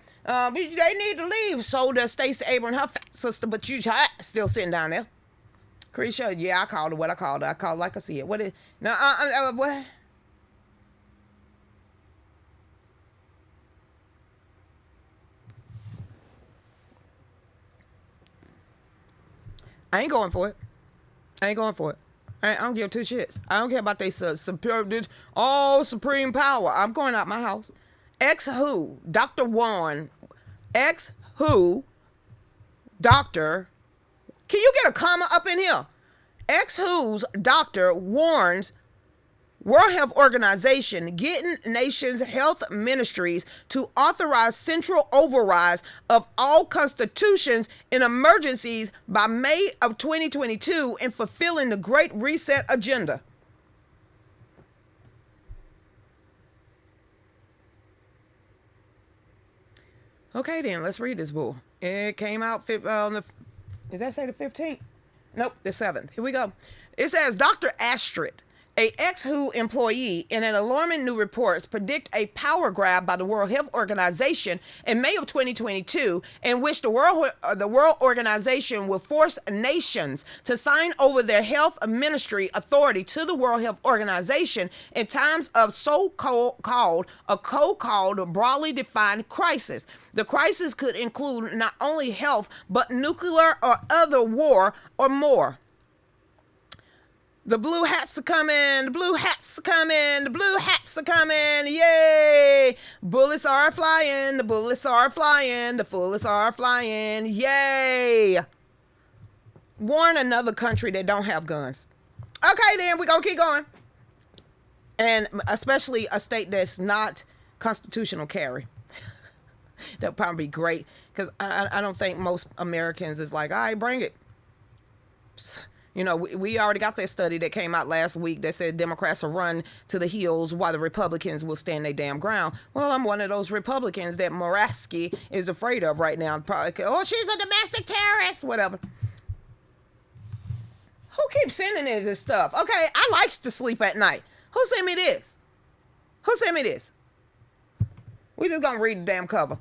They need to leave. So does Stacey Abrams, her fat sister, but you still sitting down there. Lucretia, yeah, I called her what I called her. I called like I see it. What is, no, what? I ain't going for it. I don't give 2 shits. I don't care about they all supreme power. I'm going out my house. Ex-who? Dr. Juan. Ex-who? Doctor. Can you get a comma up in here? Ex-WHO's doctor warns World Health Organization getting nations' health ministries to authorize central overrides of all constitutions in emergencies by May of 2022 in fulfilling the Great Reset agenda. Okay, then let's read this bull. It came out on the. Does that say the 15th? Nope, the 7th. Here we go. It says Dr. Astrid, a ex-WHO employee, in an alarming new reports predict a power grab by the World Health Organization in May of 2022, in which the World Organization will force nations to sign over their health ministry authority to the World Health Organization in times of so-called broadly defined crisis. The crisis could include not only health, but nuclear or other war or more. The blue hats are coming, the blue hats are coming, the blue hats are coming, yay! Bullets are flying, the bullets are flying, the bullets are flying, yay! Warn another country that don't have guns. Okay, then, we're going to keep going. And especially a state that's not constitutional carry. That'd probably be great, because I don't think most Americans is like, all right, bring it. You know, we already got that study that came out last week that said Democrats will run to the hills while the Republicans will stand their damn ground. Well, I'm one of those Republicans that Moraski is afraid of right now. Probably, oh, she's a domestic terrorist, whatever. Who keeps sending me this stuff? Okay, I likes to sleep at night. Who sent me this? Who sent me this? We just gonna read the damn cover.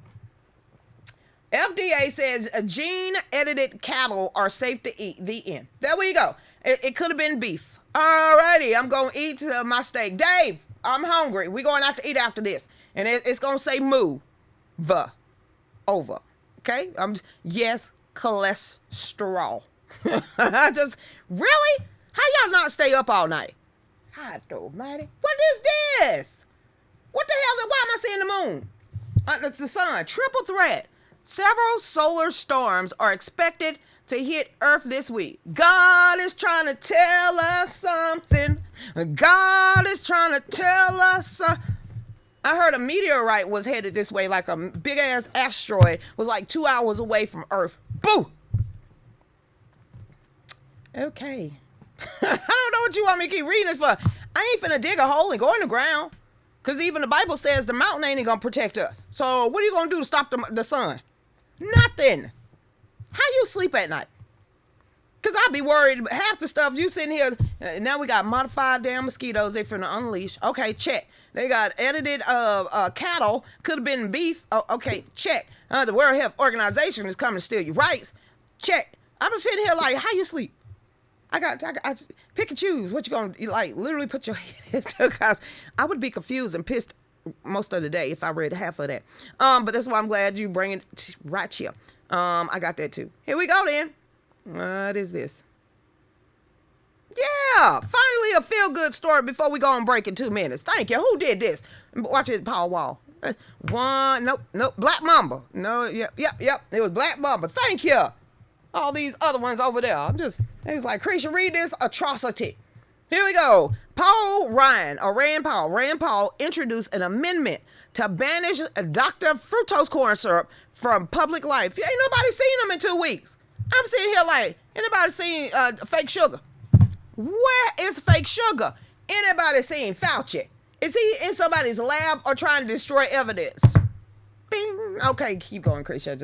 FDA says gene-edited cattle are safe to eat. The end. There we go. It could have been beef. Alrighty, I'm going to eat my steak. Dave, I'm hungry. We're going out to eat after this. And it's going to say over. Okay? Yes, cholesterol. Really? How y'all not stay up all night? God almighty. What is this? What the hell? Why am I seeing the moon? It's the sun. Triple threat. Several solar storms are expected to hit Earth this week. God is trying to tell us something. God is trying to tell us I heard a meteorite was headed this way, like a big-ass asteroid was like 2 hours away from Earth. Boo! Okay. I don't know what you want me to keep reading this for. I ain't finna dig a hole and go in the ground. Because even the Bible says the mountain ain't gonna protect us. So what are you gonna do to stop the sun? Nothing. How you sleep at night? Because I'd be worried half the stuff you sitting here. Now we got modified damn mosquitoes they finna unleash. Okay, check. They got edited cattle. Could have been beef. Oh, okay, check. The World Health Organization is coming to steal your rights. Check. I'm sitting here like, how you sleep? I pick and choose what you gonna like. Literally put your head into, because I would be confused and pissed most of the day if I read half of that. But that's why I'm glad you bring it right here. I got that too. Here we go then. What is this? Yeah, finally a feel-good story before we go on break in 2 minutes. Thank you. Who did this? Watch it, Paul Wall. Nope. Black Mamba. No, yep. It was Black Mamba. Thank you. All these other ones over there. It was like, Creature, read this atrocity. Here we go. Rand Paul introduced an amendment to banish Dr. Fructose corn syrup from public life. Ain't nobody seen him in 2 weeks. I'm sitting here like, anybody seen fake sugar? Where is fake sugar? Anybody seen Fauci? Is he in somebody's lab or trying to destroy evidence? Bing. Okay, keep going, Krisha.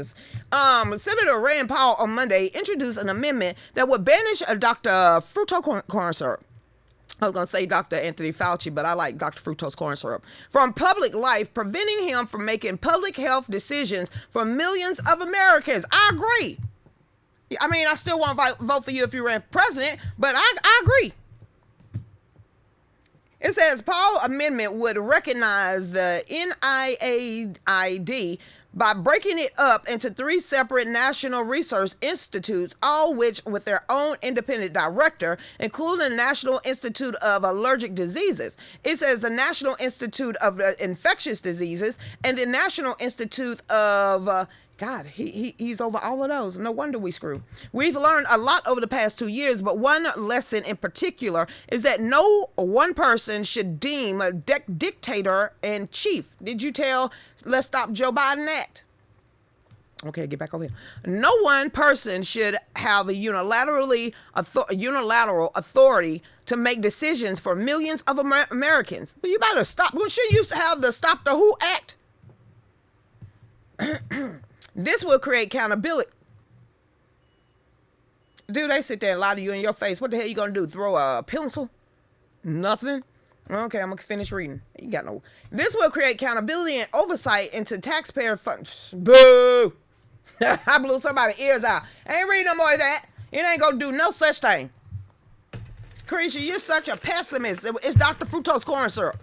Senator Rand Paul on Monday introduced an amendment that would banish Dr. Fructose corn syrup. I was going to say Dr. Anthony Fauci, but I like Dr. Fructose corn syrup from public life, preventing him from making public health decisions for millions of Americans. I agree. I mean, I still want to vote for you if you ran for president, but I agree. It says Paul amendment would recognize the NIAID by breaking it up into 3 separate national research institutes, all which with their own independent director, including the National Institute of Allergic Diseases. It says the National Institute of Infectious Diseases and the National Institute of God, he's over all of those. No wonder we screw. We've learned a lot over the past 2 years, but one lesson in particular is that no one person should deem a dictator in chief. Did you tell Let's Stop Joe Biden that? Okay, get back over here. No one person should have a unilateral authority to make decisions for millions of Americans. Well, you better stop. Shouldn't you have the Stop the Who Act? This will create accountability. Dude, they sit there and lie to you in your face. What the hell you gonna do? Throw a pencil? Nothing? Okay, I'm gonna finish reading. You got no. This will create accountability and oversight into taxpayer funds. Boo! I blew somebody's ears out. I ain't reading no more of that. It ain't gonna do no such thing. Lucretia, you're such a pessimist. It's Dr. Fructose corn syrup.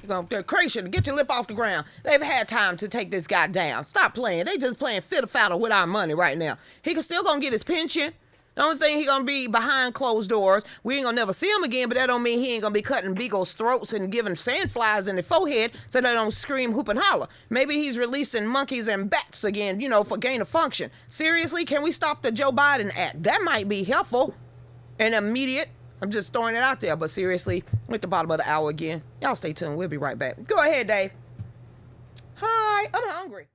Lucretia, get your lip off the ground. They've had time to take this guy down. Stop playing. They just playing fiddle-faddle with our money right now. He still gonna get his pension. The only thing he gonna be behind closed doors. We ain't gonna never see him again, but that don't mean he ain't gonna be cutting Beagle's throats and giving sandflies in the forehead so they don't scream, hoop, and holler. Maybe he's releasing monkeys and bats again, for gain of function. Seriously, can we stop the Joe Biden act? That might be helpful and immediate. I'm just throwing it out there, but seriously, we're at the bottom of the hour again. Y'all stay tuned. We'll be right back. Go ahead, Dave. Hi, I'm hungry.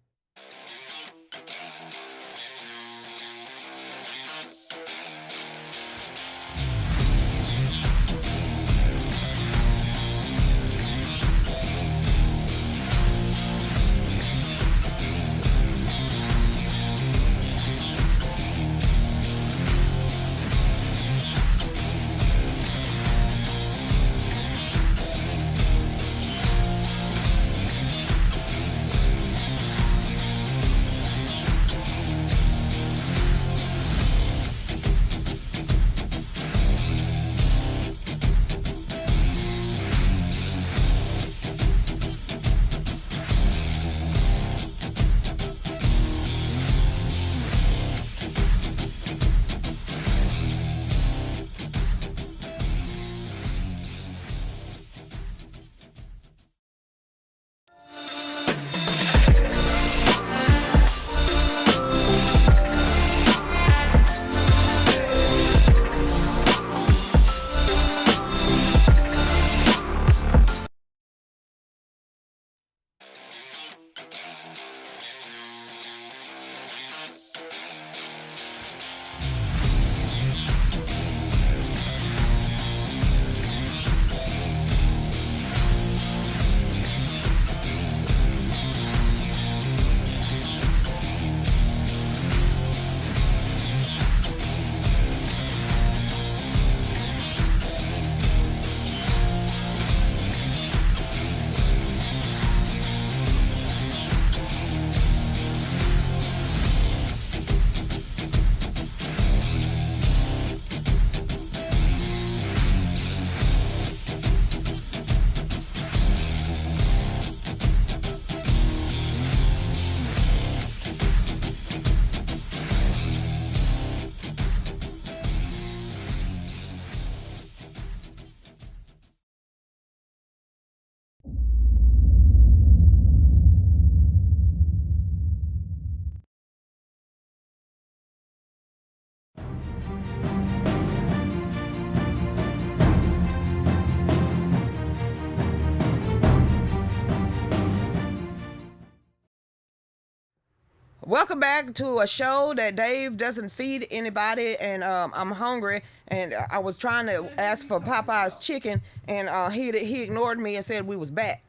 Welcome back to a show that Dave doesn't feed anybody, and I'm hungry, and I was trying to ask for Popeye's chicken, and he ignored me and said we was back.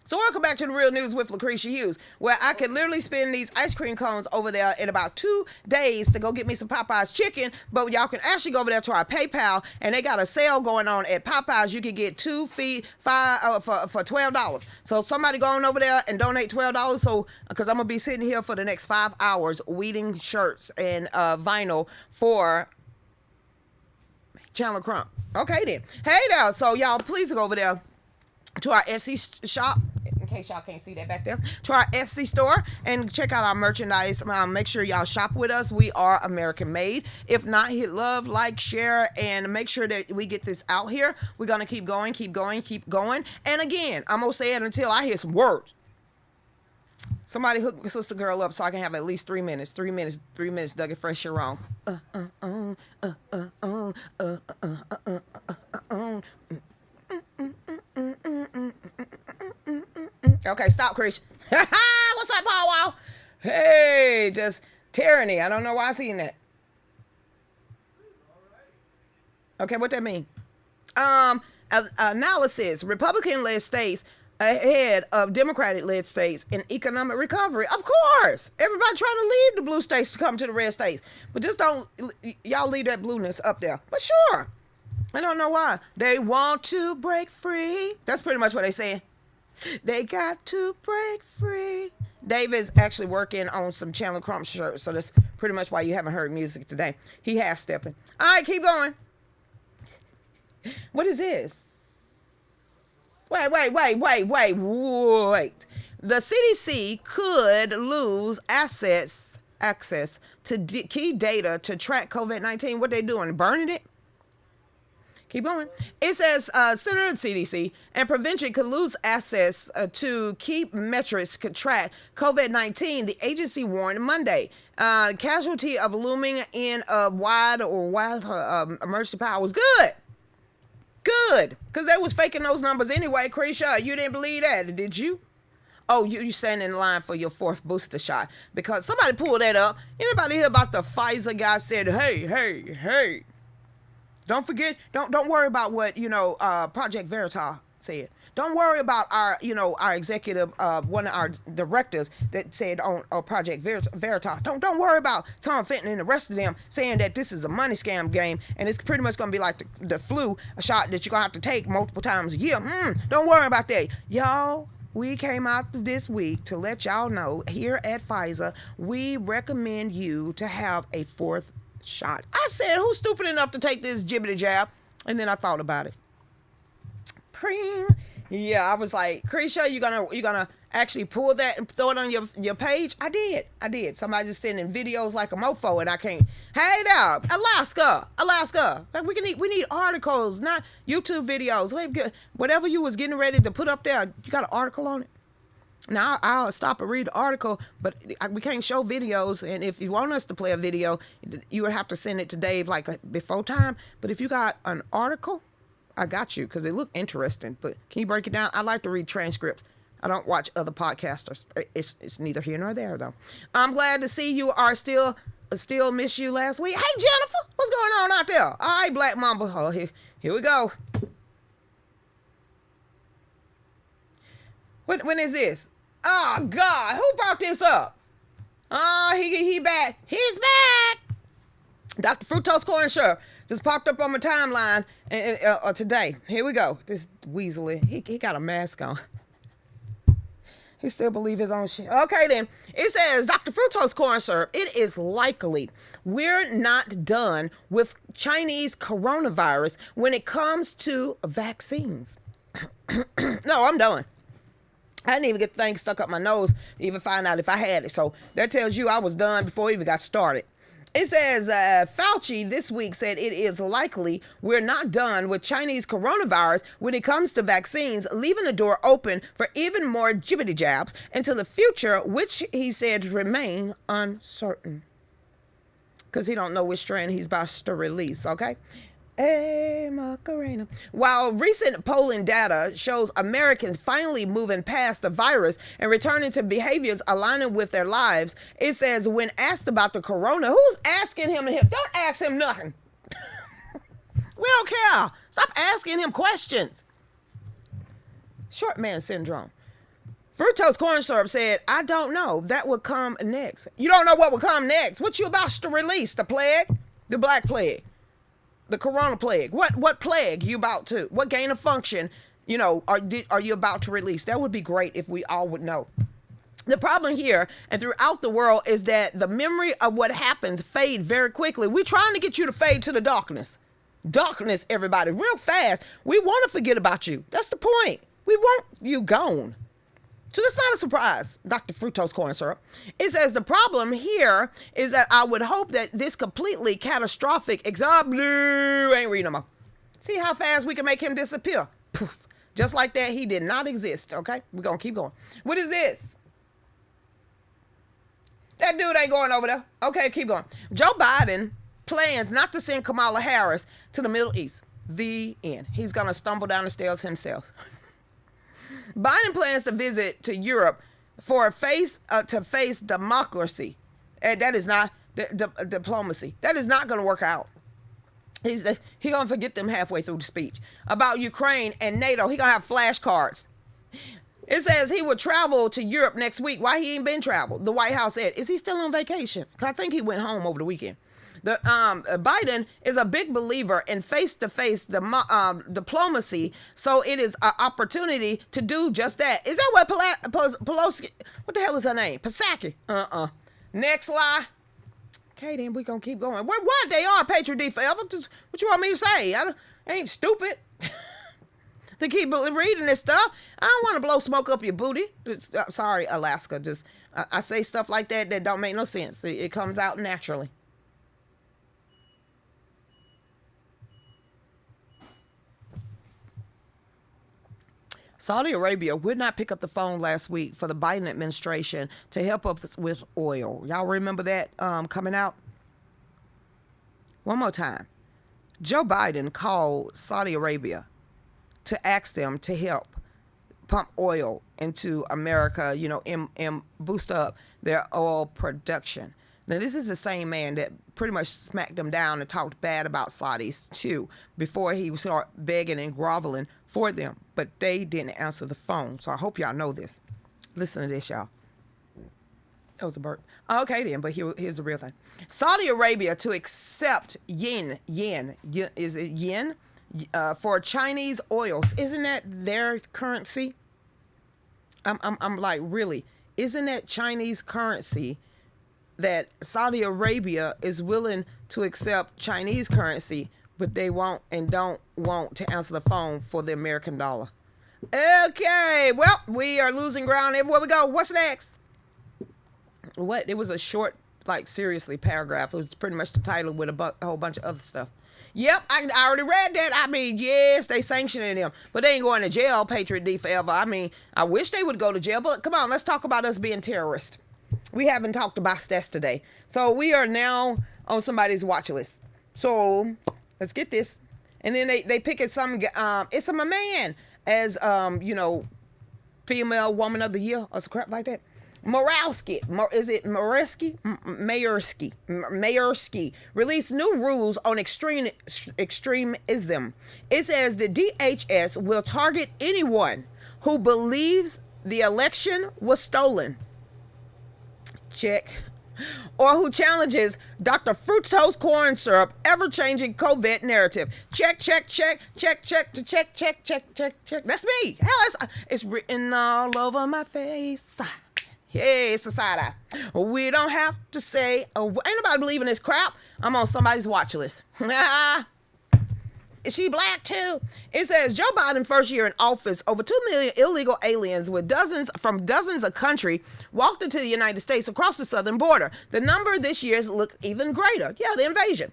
So welcome back to the Real News with Lucretia Hughes, where I could literally spend these ice cream cones over there in about 2 days to go get me some Popeye's chicken, but y'all can actually go over there to our PayPal, and they got a sale going on at Popeye's. You can get 2 feet for $12. So somebody go on over there and donate $12, so because I'm gonna be sitting here for the next 5 hours weeding shirts and vinyl for Chandler Crump. Okay then. Hey there. So y'all please go over there to our Etsy shop. case y'all can't see that back there, to our Etsy store and check out our merchandise. Make sure y'all shop with us. We are American made. If not, hit love, like, share, and make sure that we get this out here. We're going to keep going. And again, I'm going to say it until I hear some words. Somebody hook Sister Girl up so I can have at least 3 minutes. 3 minutes, Dougie Fresh, you're wrong. Okay, stop, Chris. What's up, Paul Wall? Hey, just tyranny. I don't know why I seen that. Okay, what that mean? Analysis. Republican-led states ahead of Democratic-led states in economic recovery. Of course. Everybody trying to leave the blue states to come to the red states. But just don't, y'all leave that blueness up there. But sure. I don't know why. They want to break free. That's pretty much what they saying. They got to break free. Dave is actually working on some Chandler Crump shirts, so that's pretty much why you haven't heard music today. He half-stepping. All right, keep going. What is this? Wait. The CDC could lose access to key data to track COVID-19. What they doing? Burning it? Keep going. It says Center of CDC and prevention could lose access to key metrics to track COVID-19. The agency warned Monday. Casualty of looming in a wide emergency power was good. Good. Because they was faking those numbers anyway. Krisha, you didn't believe that, did you? Oh, you standing in line for your 4th booster shot. Because somebody pulled that up. Anybody hear about the Pfizer guy said, hey. Don't forget, don't worry about what, Project Veritas said. Don't worry about our executive, one of our directors that said on Project Veritas. Don't worry about Tom Fenton and the rest of them saying that this is a money scam game and it's pretty much going to be like the flu, a shot that you're going to have to take multiple times a year. Don't worry about that. Y'all, we came out this week to let y'all know here at Pfizer, we recommend you to have a 4th shot. I said, who's stupid enough to take this jibbity jab? And then I thought about it. Yeah, I was like, Krisha, you gonna actually pull that and throw it on your page? I did. Somebody just sending videos like a mofo, and I can't. Hey there, Alaska. Like we need articles, not YouTube videos. Whatever you was getting ready to put up there, you got an article on it. Now, I'll stop and read the article, but we can't show videos. And if you want us to play a video, you would have to send it to Dave before time. But if you got an article, I got you because it looked interesting. But can you break it down? I like to read transcripts. I don't watch other podcasters. It's neither here nor there, though. I'm glad to see you are still miss you last week. Hey, Jennifer, what's going on out there? All right, Black Mamba. Oh, here we go. When is this? Oh, God, who brought this up? Oh, he back. He's back. Dr. Fructose Corn Syrup just popped up on my timeline today. Here we go. This weaselly. He got a mask on. He still believe his own shit. Okay, then. It says, Dr. Fructose Corn Syrup, it is likely we're not done with Chinese coronavirus when it comes to vaccines. No, I'm done. I didn't even get the thing stuck up my nose to even find out if I had it. So that tells you I was done before we even got started. It says Fauci this week said it is likely we're not done with Chinese coronavirus when it comes to vaccines, leaving the door open for even more jibbity jabs into the future, which he said remain uncertain. Because he don't know which strain he's about to release, okay? Hey, Macarena. While recent polling data shows Americans finally moving past the virus and returning to behaviors aligning with their lives, it says when asked about the corona, who's asking him? Don't ask him nothing. We don't care. Stop asking him questions. Short man syndrome. Fructose Corn Syrup said, I don't know. That will come next. You don't know what will come next. What you about to release? The plague? The black plague? The corona plague. What plague you about to? What gain of function, are you about to release? That would be great if we all would know. The problem here and throughout the world is that the memory of what happens fade very quickly. We're trying to get you to fade to the darkness. Darkness, everybody, real fast. We want to forget about you. That's the point. We want you gone. So that's not a surprise, Dr. Fructose corn syrup. It says the problem here is that I would hope that this completely catastrophic example ain't reading no more. See how fast we can make him disappear. Poof. Just like that, he did not exist, okay? We're going to keep going. What is this? That dude ain't going over there. Okay, keep going. Joe Biden plans not to send Kamala Harris to the Middle East. The end. He's going to stumble down the stairs himself. Biden plans to visit to Europe for to face democracy. And that is not diplomacy. That is not going to work out. He's going to forget them halfway through the speech. About Ukraine and NATO, he going to have flashcards. It says he will travel to Europe next week. Why he ain't been traveled? The White House said, is he still on vacation? Because I think he went home over the weekend. Biden is a big believer in face-to-face diplomacy, so it is an opportunity to do just that. Is that what Pelosi, what the hell is her name? Psaki. Next lie. Okay, then we gonna keep going. What? They are Patriot D forever. Just, what you want me to say? I ain't stupid. To keep reading this stuff. I don't want to blow smoke up your booty. Sorry, Alaska. Just I say stuff like that don't make no sense. It comes out naturally. Saudi Arabia would not pick up the phone last week for the Biden administration to help us with oil. Y'all remember that coming out? One more time. Joe Biden called Saudi Arabia to ask them to help pump oil into America, and boost up their oil production. Now, this is the same man that pretty much smacked them down and talked bad about Saudis, too, before he started begging and groveling for them. But they didn't answer the phone. So I hope y'all know this. Listen to this, y'all. That was a burp. Okay, then, but here's the real thing. Saudi Arabia to accept yen, is it yen? For Chinese oils. Isn't that their currency? I'm like, really? Isn't that Chinese currency that Saudi Arabia is willing to accept Chinese currency, but they won't and don't want to answer the phone for the American dollar? Okay, well, we are losing ground everywhere we go. What's next? What? It was a short, seriously, paragraph. It was pretty much the title with a whole bunch of other stuff. Yep, I already read that. I mean, yes, they sanctioning them, but they ain't going to jail, Patriot D forever. I mean, I wish they would go to jail, but come on, let's talk about us being terrorists. We haven't talked about stats today. So we are now on somebody's watch list. So let's get this. And then they pick at it's a man as, female woman of the year or some crap like that. Morawski, is it Mayersky? Mayersky released new rules on extremism. It says the DHS will target anyone who believes the election was stolen. Check. Or who challenges Dr. Fructose corn syrup ever-changing COVID narrative. Check. That's me. Hell, it's written all over my face. Hey, society. We don't have to say, ain't nobody believing this crap. I'm on somebody's watch list. Is she black too? It says Joe Biden first year in office, over 2 million illegal aliens with dozens of countries walked into the United States across the southern border. The number this year looked even greater. Yeah, the invasion.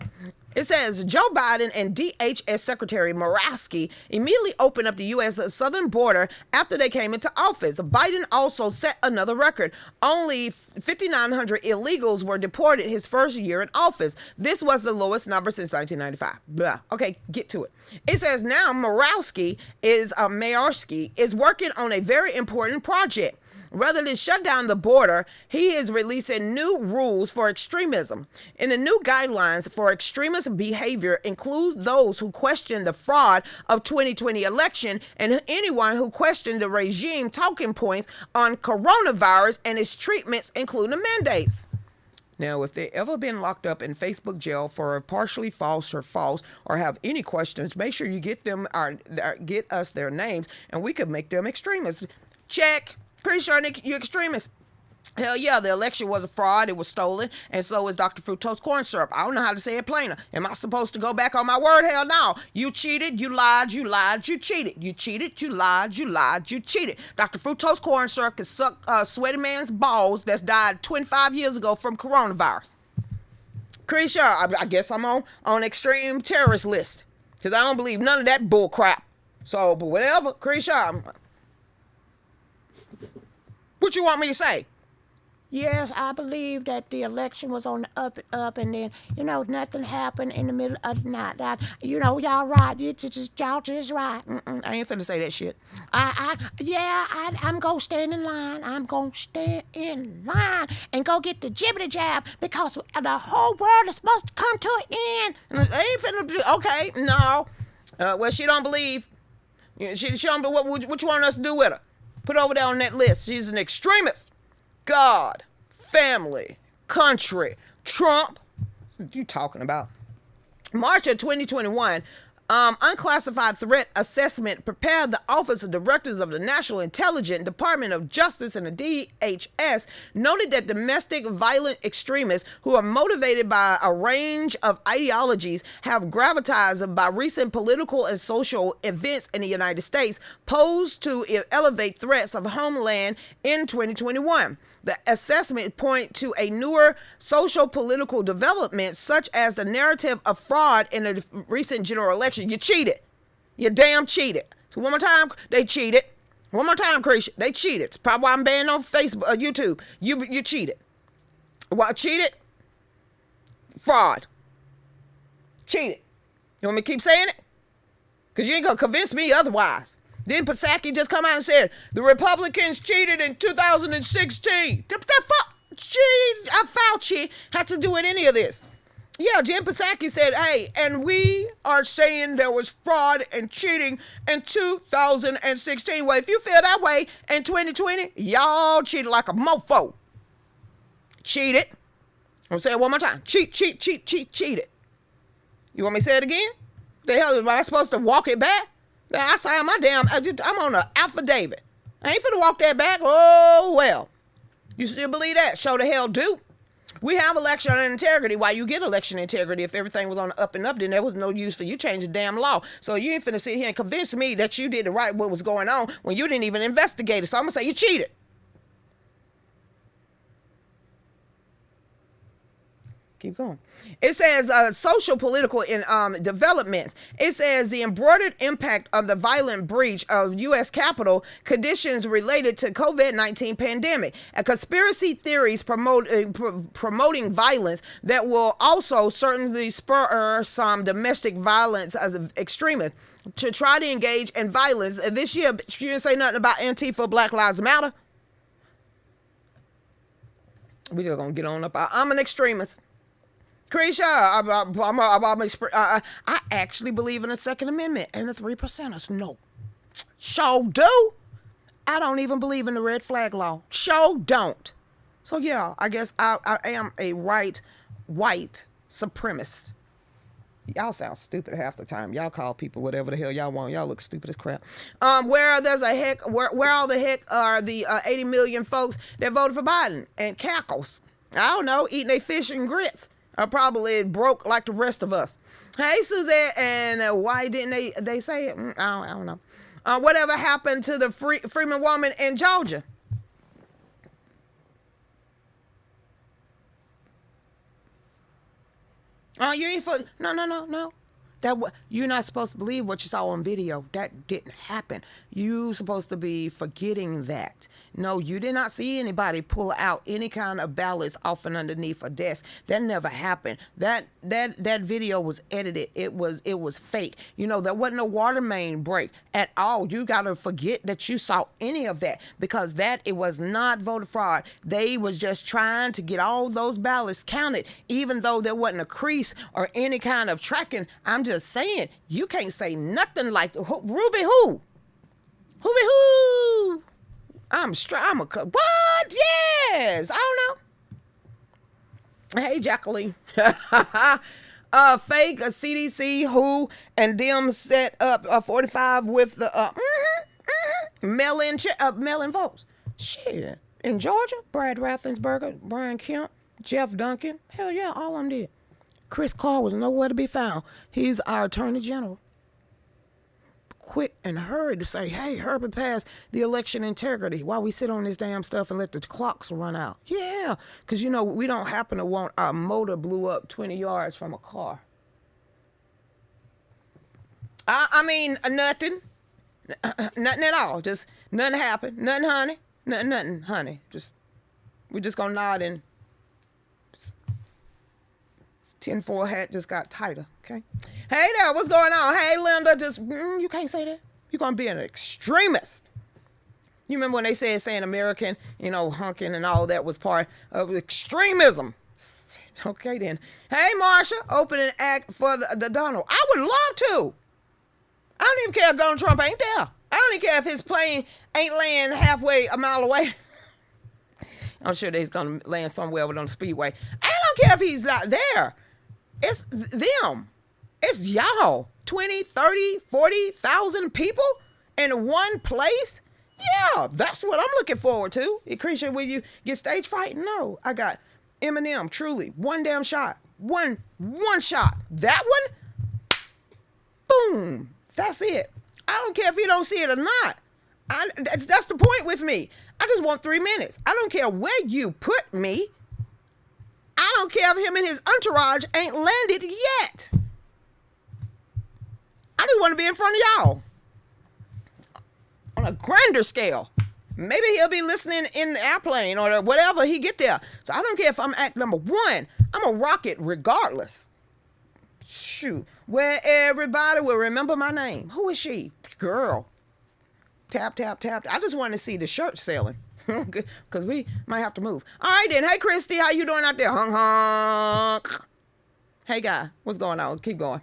It says Joe Biden and DHS Secretary Morawski immediately opened up the U.S. southern border after they came into office. Biden also set another record. Only 5,900 illegals were deported his first year in office. This was the lowest number since 1995. Blah. Okay, get to it. It says now Mayersky is working on a very important project. Rather than shut down the border, he is releasing new rules for extremism. And the new guidelines for extremist behavior include those who question the fraud of 2020 election and anyone who questioned the regime talking points on coronavirus and its treatments, including mandates. Now, if they ever been locked up in Facebook jail for partially false or have any questions, make sure you get us their names and we could make them extremists. Check. Pretty sure you're extremists. Hell yeah, the election was a fraud. It was stolen, and so is Dr. Fructose corn syrup. I don't know how to say it plainer. Am I supposed to go back on my word? Hell no. You cheated, you lied, you lied, you cheated. You cheated, you lied, you lied, you cheated. Dr. Fructose corn syrup can suck sweaty man's balls that's died 25 years ago from coronavirus. Lucretia, I guess I'm on extreme terrorist list, because I don't believe none of that bull crap. So, but whatever, Lucretia, what you want me to say? Yes, I believe that the election was on the up and up, and then, nothing happened in the middle of the night. Y'all right. Y'all just right. I ain't finna say that shit. I'm gonna stand in line. I'm gonna stand in line and go get the jibbity jab, because the whole world is supposed to come to an end. And I ain't finna do, okay, no. Well, she don't believe. She don't believe. What you want us to do with her? Put her over there on that list. She's an extremist. God, family, country, Trump. What you talking about? March of 2021, unclassified threat assessment prepared the Office of Directors of the National Intelligence Department of Justice and the DHS noted that domestic violent extremists who are motivated by a range of ideologies have gravitated by recent political and social events in the United States posed to elevate threats of homeland in 2021. The assessment point to a newer social political development, such as the narrative of fraud in the recent general election. You cheated. You damn cheated. So one more time, they cheated. One more time, Christian, they cheated. It's probably why I'm banned on Facebook, YouTube. You cheated. What, cheated? Fraud. Cheated. You want me to keep saying it? Because you ain't going to convince me otherwise. Then Psaki just come out and said, the Republicans cheated in 2016. Fauci had to do with any of this. Yeah, Jen Psaki said, hey, and we are saying there was fraud and cheating in 2016. Well, if you feel that way in 2020, y'all cheated like a mofo. Cheated. I'm saying it one more time. Cheated. You want me to say it again? The hell, am I supposed to walk it back? I signed my damn, I'm on an affidavit. I ain't finna walk that back. Oh, well. You still believe that? Show the hell do. We have election integrity. Why you get election integrity? If everything was on the up and up, then there was no use for you changing the damn law. So you ain't finna sit here and convince me that you did the right, what was going on, when you didn't even investigate it. So I'm gonna say you cheated. Keep going. It says social political developments. It says the embroidered impact of the violent breach of U.S. Capitol, conditions related to COVID-19 pandemic, and conspiracy theories promoting violence that will also certainly spur some domestic violence as extremists to try to engage in violence. This year, you didn't say nothing about Antifa, Black Lives Matter. We're just gonna get on up. I'm an extremist. Krisha, I actually believe in the Second Amendment and the 3%ers. No. Sure do. I don't even believe in the red flag law. Sure don't. So yeah, I guess I am a white supremacist. Y'all sound stupid half the time. Y'all call people whatever the hell y'all want. Y'all look stupid as crap. Where all the heck are the 80 million folks that voted for Biden and cackles? I don't know, eating their fish and grits. Probably broke like the rest of us. Hey, Suzette, and why didn't they say it? I don't know. Whatever happened to the Freeman woman in Georgia? You ain't for no. You're not supposed to believe what you saw on video. That didn't happen. You supposed to be forgetting that. No, you did not see anybody pull out any kind of ballots off and underneath a desk. That never happened. That video was edited. It was fake. There wasn't a water main break at all. You gotta forget that you saw any of that, because it was not voter fraud. They was just trying to get all those ballots counted, even though there wasn't a crease or any kind of tracking. I'm just saying, you can't say nothing like Ruby who? I'm a what? Yes, I don't know. Hey, Jacqueline. Fake a CDC who and them set up 45 with the mail-in votes. Shit. In Georgia, Brad Raffensperger, Brian Kemp, Jeff Duncan, hell yeah, all of them did. Chris Carr was nowhere to be found. He's our attorney general. Quick and hurry to say, hey, Herbert passed the election integrity while we sit on this damn stuff and let the clocks run out. Yeah, because, you know, we don't happen to want our motor blew up 20 yards from a car. I mean, nothing. Nothing at all. Just nothing happened. Nothing, honey. Nothing, honey. We're just going to nod and tinfoil hat just got tighter, okay? Hey there, what's going on? Hey, Linda, you can't say that. You're going to be an extremist. You remember when they said saying American, you know, hunking and all that was part of extremism. Okay, then. Hey, Marsha, opening act for the Donald. I would love to. I don't even care if Donald Trump ain't there. I don't even care if his plane ain't landing halfway a mile away. I'm sure that he's going to land somewhere over on the speedway. I don't care if he's not there. It's them. It's y'all. 20, 30, 40,000 people in one place? Yeah, that's what I'm looking forward to. Lucretia, will you get stage fright? No. I got Eminem, truly. One damn shot. One shot. That one? Boom. That's it. I don't care if you don't see it or not. That's the point with me. I just want 3 minutes. I don't care where you put me. I don't care if him and his entourage ain't landed yet. I just want to be in front of y'all on a grander scale. Maybe he'll be listening in the airplane or whatever he get there. So I don't care if I'm act number one. I'm going to rock it regardless. Shoot. Where everybody will remember my name. Who is she? Girl. Tap, tap, tap. I just want to see the shirt selling. Because we might have to move. All right, then. Hey, Christy. How you doing out there? Honk, honk. Hey, guy. What's going on? Keep going.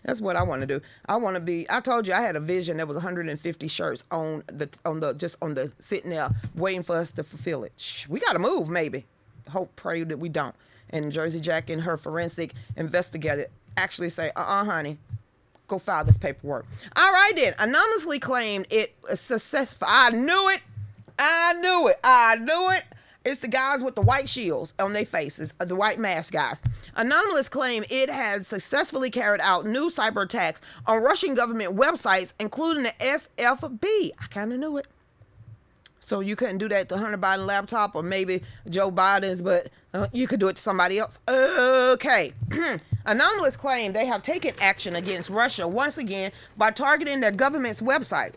That's what I want to do. I told you I had a vision. There was 150 shirts on the sitting there waiting for us to fulfill it. Shh, we got to move, maybe. Hope, pray that we don't. And Jersey Jack and her forensic investigator actually say, honey, go file this paperwork. All right, then. Anonymously claimed it was successful. I knew it. It's the guys with the white shields on their faces, the white mask guys. Anonymous claim it has successfully carried out new cyber attacks on Russian government websites, including the SFB. I kind of knew it. So you couldn't do that to Hunter Biden laptop or maybe Joe Biden's, but you could do it to somebody else. Okay. Anonymous claim they have taken action against Russia once again by targeting their government's website.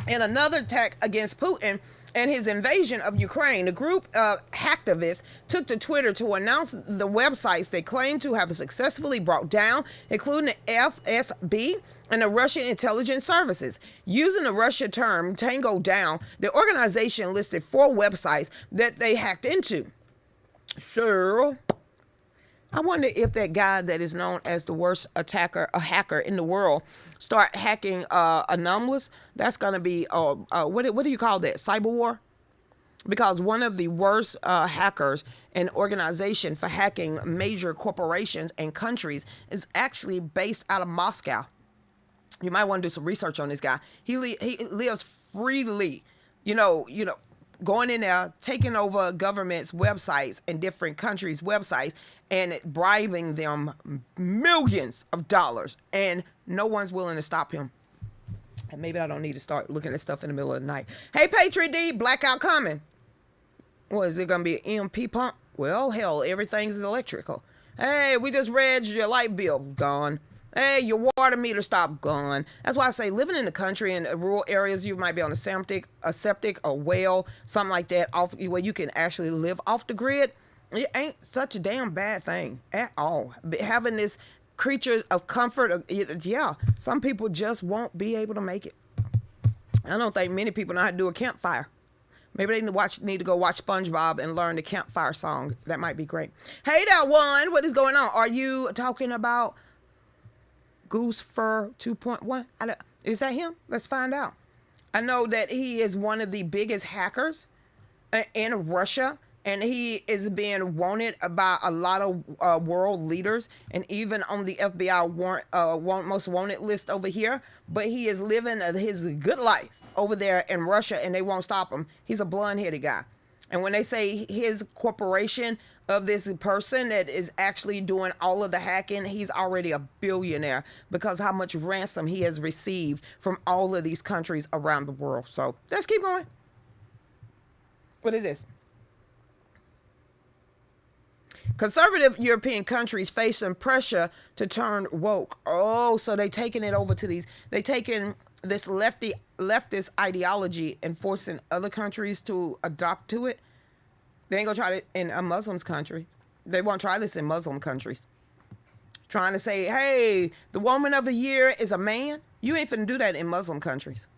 In another attack against Putin and his invasion of Ukraine, the group of hacktivists took to Twitter to announce the websites they claim to have successfully brought down, including the FSB and the Russian intelligence services. Using the Russia term Tango Down, the organization listed 4 websites that they hacked into. So, I wonder if that guy that is known as the worst hacker in the world, start hacking Anonymous. That's going to be, what do you call that? Cyber war? Because one of the worst hackers and organization for hacking major corporations and countries is actually based out of Moscow. You might want to do some research on this guy. He lives freely, going in there, taking over governments' websites and different countries' websites and bribing them millions of dollars. And no one's willing to stop him. And maybe I don't need to start looking at stuff in the middle of the night. Hey, Patriot D, blackout coming. What, is it going to be an EMP pump? Well, hell, everything's electrical. Hey, we just read your light bill. Gone. Hey, your water meter stopped. Gone. That's why I say living in the country in rural areas, you might be on a septic, a well, something like that, where you can actually live off the grid. It ain't such a damn bad thing at all. Having this creature of comfort, yeah, some people just won't be able to make it. I don't think many people know how to do a campfire. Maybe they need to go watch SpongeBob and learn the campfire song. That might be great. Hey there, one. What is going on? Are you talking about Goose Fur 2.1? Is that him? Let's find out. I know that he is one of the biggest hackers in Russia. And he is being wanted by a lot of world leaders and even on the FBI most wanted list over here. But he is living his good life. over there in Russia and they won't stop him. He's a blonde-headed guy. And when they say his corporation of this person that is actually doing all of the hacking, he's already a billionaire because how much ransom he has received from all of these countries around the world. So let's keep going. What is this? Conservative European countries facing pressure to turn woke. Oh, so they taking it over to these. They taking this leftist ideology and forcing other countries to adopt to it. They ain't gonna try it in a Muslim country. They won't try this in Muslim countries. Trying to say, hey, the woman of the year is a man. You ain't finna do that in Muslim countries.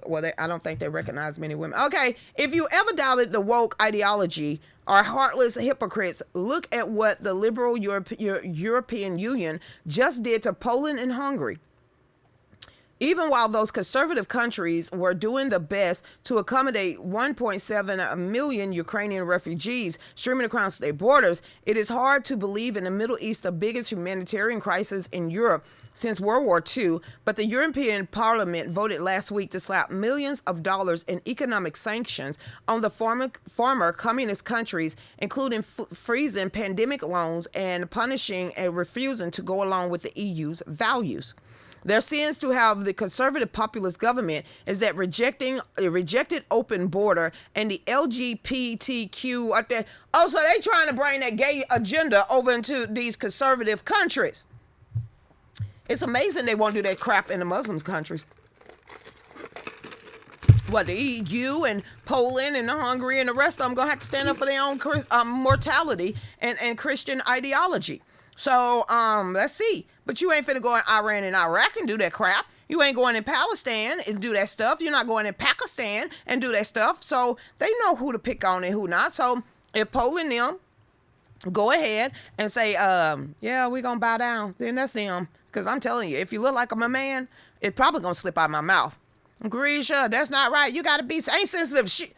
Well, I don't think they recognize many women. Okay, if you ever doubted the woke ideology are heartless hypocrites, look at what the liberal European Union just did to Poland and Hungary. Even while those conservative countries were doing the best to accommodate 1.7 million Ukrainian refugees streaming across their borders, it is hard to believe in the Middle East, the biggest humanitarian crisis in Europe since World War II. But the European Parliament voted last week to slap millions of dollars in economic sanctions on the former communist countries, including freezing pandemic loans and punishing and refusing to go along with the EU's values. Their sins to have the conservative populist government is that rejected open border and the LGBTQ out there. Oh, so they trying to bring that gay agenda over into these conservative countries. It's amazing they won't do that crap in the Muslims countries. What, the EU and Poland and Hungary and the rest of them gonna have to stand up for their own mortality and Christian ideology. So let's see. But you ain't finna go in Iran and Iraq and do that crap. You ain't going in Palestine and do that stuff. You're not going in Pakistan and do that stuff. So they know who to pick on and who not. So if Poland them go ahead and say, yeah, we're gonna bow down, then that's them. Because I'm telling you, if you look like I'm a man, it's probably gonna slip out of my mouth. Lucretia, that's not right. You gotta be ain't sensitive shit.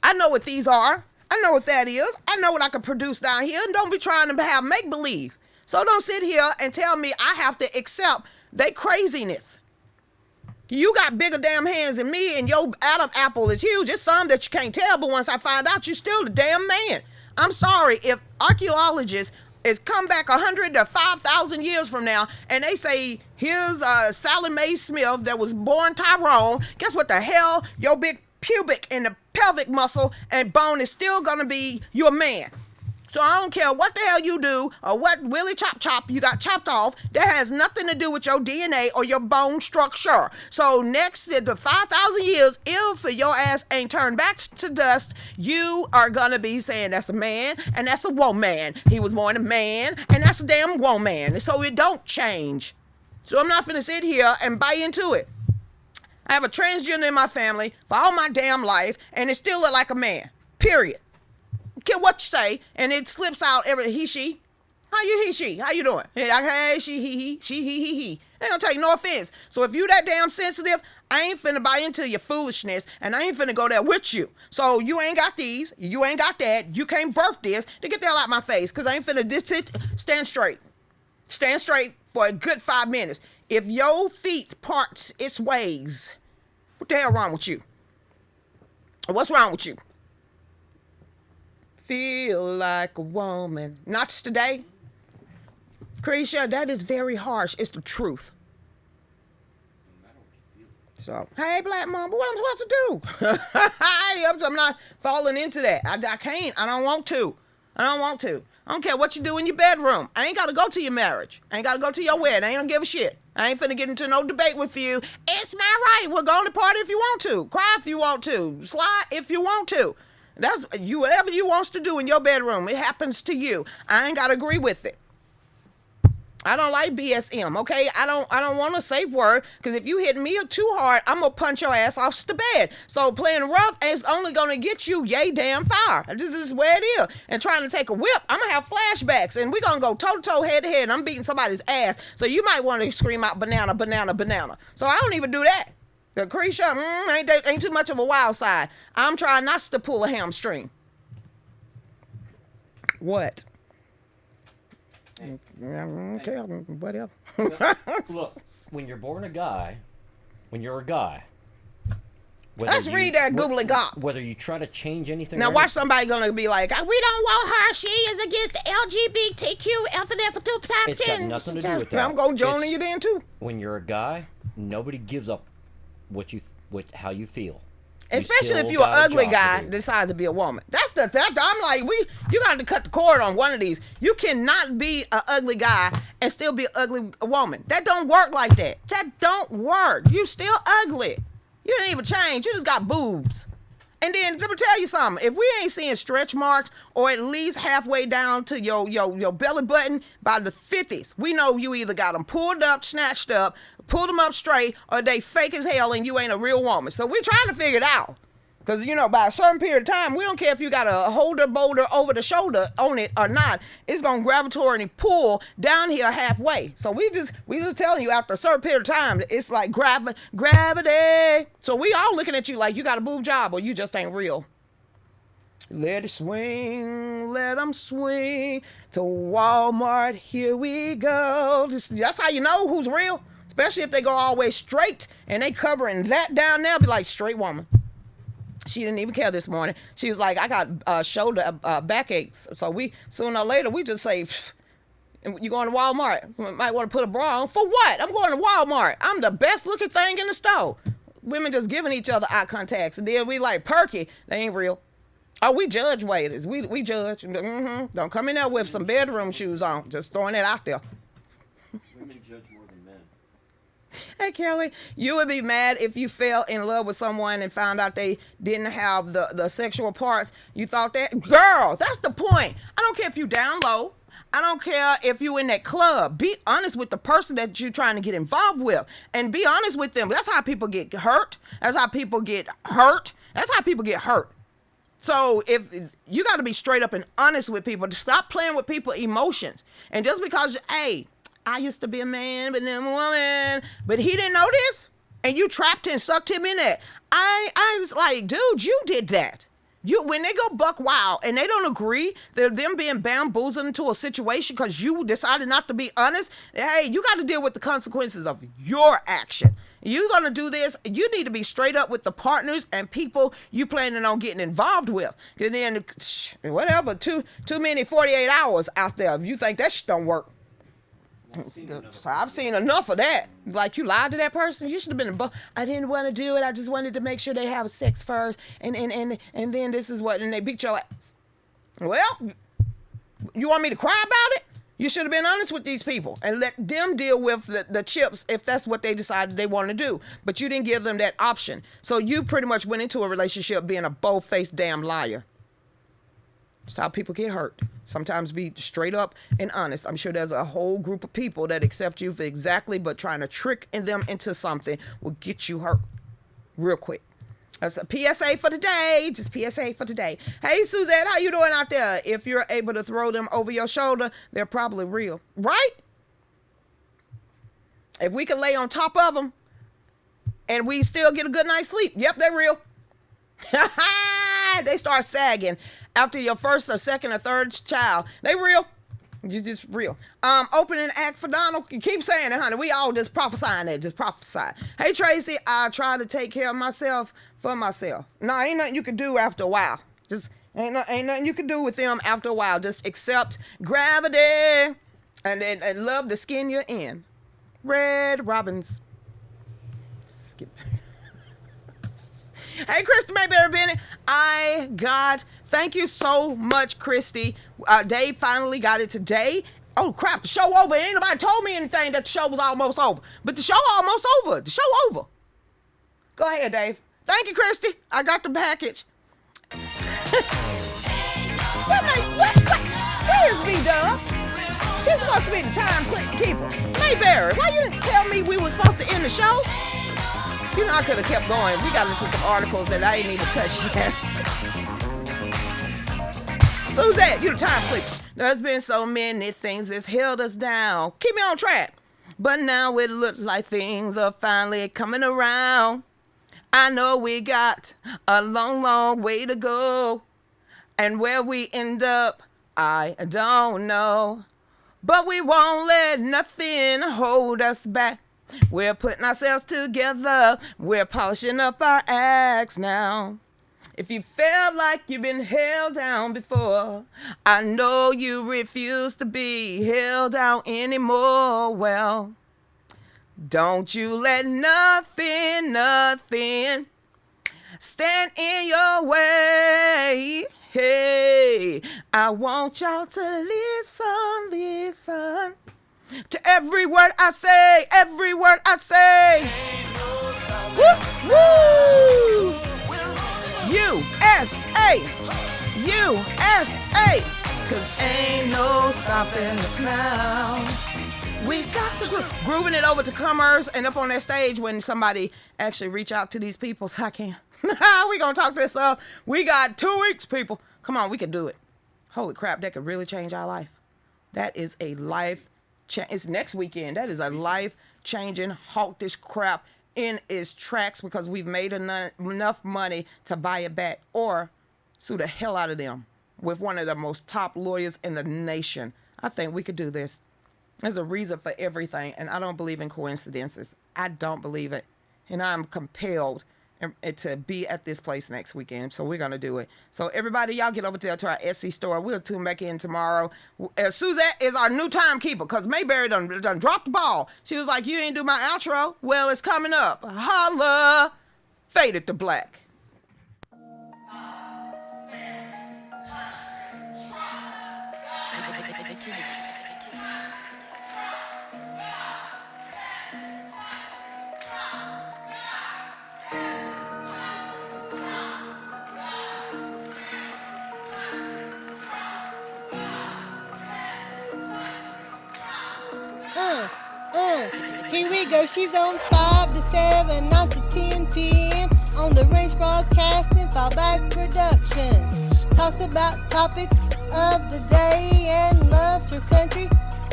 I know what these are. I know what that is. I know what I can produce down here. And don't be trying to have make believe. So don't sit here and tell me I have to accept they craziness. You got bigger damn hands than me, and your Adam apple is huge. It's some that you can't tell, but once I find out, you still the damn man. I'm sorry if archaeologists is come back 100 to 5,000 years from now, and they say here's Sally Mae Smith that was born Tyrone. Guess what the hell? Your big pubic and the pelvic muscle and bone is still gonna be your man. So I don't care what the hell you do or what Willie Chop you got chopped off. That has nothing to do with your DNA or your bone structure. So next to 5,000 years, if your ass ain't turned back to dust, you are gonna be saying that's a man and that's a woman. He was born a man and that's a damn woman. So it don't change. So I'm not finna sit here and buy into it. I have a transgender in my family for all my damn life and it still look like a man. Period. Care what you say, and it slips out every he, she. How you doing? Hey, she, he. Ain't gonna take no offense. So if you that damn sensitive, I ain't finna buy into your foolishness, and I ain't finna go there with you. So you ain't got these, you ain't got that, you can't birth this, to get the hell out my face, because I ain't finna sit, stand straight. Stand straight for a good 5 minutes. If your feet parts its ways, what the hell wrong with you? What's wrong with you? Feel like a woman. Not today. Lucretia, that is very harsh. It's the truth. So, hey, black mama, what am I supposed to do? I'm not falling into that. I can't. I don't want to. I don't care what you do in your bedroom. I ain't got to go to your marriage. I ain't got to go to your wedding. I ain't gonna give a shit. I ain't finna get into no debate with you. It's my right. We'll go to the party if you want to. Cry if you want to. Slide if you want to. That's you. Whatever you wants to do in your bedroom, it happens to you. I ain't gotta agree with it. I don't like BSM. Okay, I don't want a safe word because if you hit me too hard, I'm gonna punch your ass off the bed. So playing rough is only gonna get you yay damn far. This is where it is. And trying to take a whip, I'm gonna have flashbacks, and we're gonna go toe to toe, head to head. And I'm beating somebody's ass. So you might want to scream out banana, banana, banana. So I don't even do that. Lucretia, ain't too much of a wild side. I'm trying not to pull a hamstring. What? Okay, whatever. Look, when you're a guy, Let's read that googly gop. Whether you try to change anything. Now watch somebody gonna be like, we don't want her. She is against the LGBTQ. It's got nothing to do with that. I'm gonna join you then too. When you're a guy, nobody gives up how you feel. Especially if you're an ugly guy decides to be a woman. I'm like, you got to cut the cord on one of these. You cannot be an ugly guy and still be an ugly woman. That don't work like that. That don't work. You still ugly. You didn't even change. You just got boobs. And then let me tell you something. If we ain't seeing stretch marks or at least halfway down to your belly button by the 50s, we know you either got them pulled up, snatched up, pulled them up straight, or they fake as hell and you ain't a real woman. So we're trying to figure it out. Because, by a certain period of time, we don't care if you got a holder boulder over the shoulder on it or not. It's going to gravitatorily pull down here halfway. So we just telling you after a certain period of time, it's like gravity. So we all looking at you like you got a boob job or you just ain't real. Let it swing, let them swing to Walmart. Here we go. That's how you know who's real. Especially if they go all the way straight and they covering that down there. Be like, straight woman. She didn't even care this morning. She was like, I got shoulder backaches. So we, sooner or later, we just say, you going to Walmart? You might want to put a bra on. For what? I'm going to Walmart. I'm the best looking thing in the store. Women just giving each other eye contacts. And then we like perky. They ain't real. Oh, we judge waiters. We judge. Don't come in there with some bedroom shoes on. Just throwing it out there. Women judge more than men. Hey, Kelly, you would be mad if you fell in love with someone and found out they didn't have the sexual parts. You thought that? Girl, that's the point. I don't care if you down low. I don't care if you in that club. Be honest with the person that you're trying to get involved with. And be honest with them. That's how people get hurt. That's how people get hurt. That's how people get hurt. So if you got to be straight up and honest with people. Stop playing with people's emotions. And just because, hey, I used to be a man, but then I'm a woman. But he didn't know this, and you trapped and sucked him in that. I was like, dude, you did that. When they go buck wild and they don't agree, they're them being bamboozled into a situation because you decided not to be honest. Hey, you got to deal with the consequences of your action. You're going to do this. You need to be straight up with the partners and people you planning on getting involved with. And then, whatever, too many 48 hours out there if you think that shit don't work. I've seen enough of that. Like, you lied to that person. You should have been I didn't want to do it. I just wanted to make sure they have sex first, and then this is what, and they beat your ass. Well, you want me to cry about it? You should have been honest with these people and let them deal with the chips if that's what they decided they want to do. But you didn't give them that option. So you pretty much went into a relationship being a bold-faced damn liar. That's how people get hurt. Sometimes be straight up and honest. I'm sure there's a whole group of people that accept you for exactly, but trying to trick them into something will get you hurt real quick. That's a PSA for today. Just PSA for today. Hey, Suzette, how you doing out there? If you're able to throw them over your shoulder, they're probably real, right? If we can lay on top of them and we still get a good night's sleep, yep, they're real. They start sagging after your first or second or third child. They real. You just real. Opening act for Donald. You keep saying it, honey. We all just prophesying it. Just prophesy. Hey, Tracy, I try to take care of myself for myself. No, ain't nothing you can do after a while. Just ain't nothing you can do with them after a while. Just accept gravity and love the skin you're in. Red Robins. Skip. Hey, Christy Mayberry Bennett. Thank you so much, Christy. Dave finally got it today. Oh, crap, the show over. Ain't nobody told me anything that the show was almost over. But the show almost over. The show over. Go ahead, Dave. Thank you, Christy. I got the package. Where is B-Dub? She's supposed to be the timekeeper. Mayberry, why you didn't tell me we were supposed to end the show? You know, I could have kept going. We got into some articles that I ain't even touched yet. Suzette, you the time keeper. There's been so many things that's held us down. Keep me on track. But now it look like things are finally coming around. I know we got a long, long way to go. And where we end up, I don't know. But we won't let nothing hold us back. We're putting ourselves together. We're polishing up our acts now. If you felt like you've been held down before, I know you refuse to be held down anymore. Well, don't you let nothing stand in your way. Hey, I want y'all to listen to every word I say, every word I say. Woo, woo. USA, USA, 'cause ain't no stopping us now. We got the groove. Grooving it over to commerce and up on that stage when somebody actually reach out to these people. So I can't. We gonna talk this up. We got 2 weeks, people. Come on, we can do it. Holy crap, that could really change our life. That is a life change. It's next weekend. That is a life-changing, halt this crap in its tracks because we've made enough money to buy it back or sue the hell out of them with one of the most top lawyers in the nation. I think we could do this. There's a reason for everything, and I don't believe in coincidences. I don't believe it. And I'm compelled to be at this place next weekend, so we're going to do it. So everybody, y'all get over there to our Etsy store. We'll tune back in tomorrow. Suzette is our new timekeeper because Mayberry done dropped the ball. She was like, you ain't do my outro. Well, it's coming up. Holla. Faded to black. Here we go. She's on 5 to 7, 9 to 10 p.m. on the Range Broadcasting Fallback Productions. Talks about topics of the day and loves her country,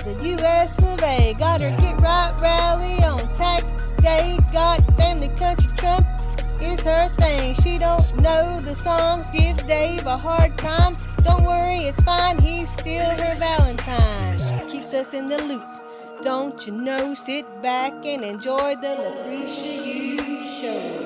the U.S. of A. Got her Get Right rally on tax day. Got family country Trump is her thing. She don't know the songs, gives Dave a hard time. Don't worry, it's fine, he's still her Valentine. Keeps us in the loop. Don't you know, sit back and enjoy the Lucretia Hughes show.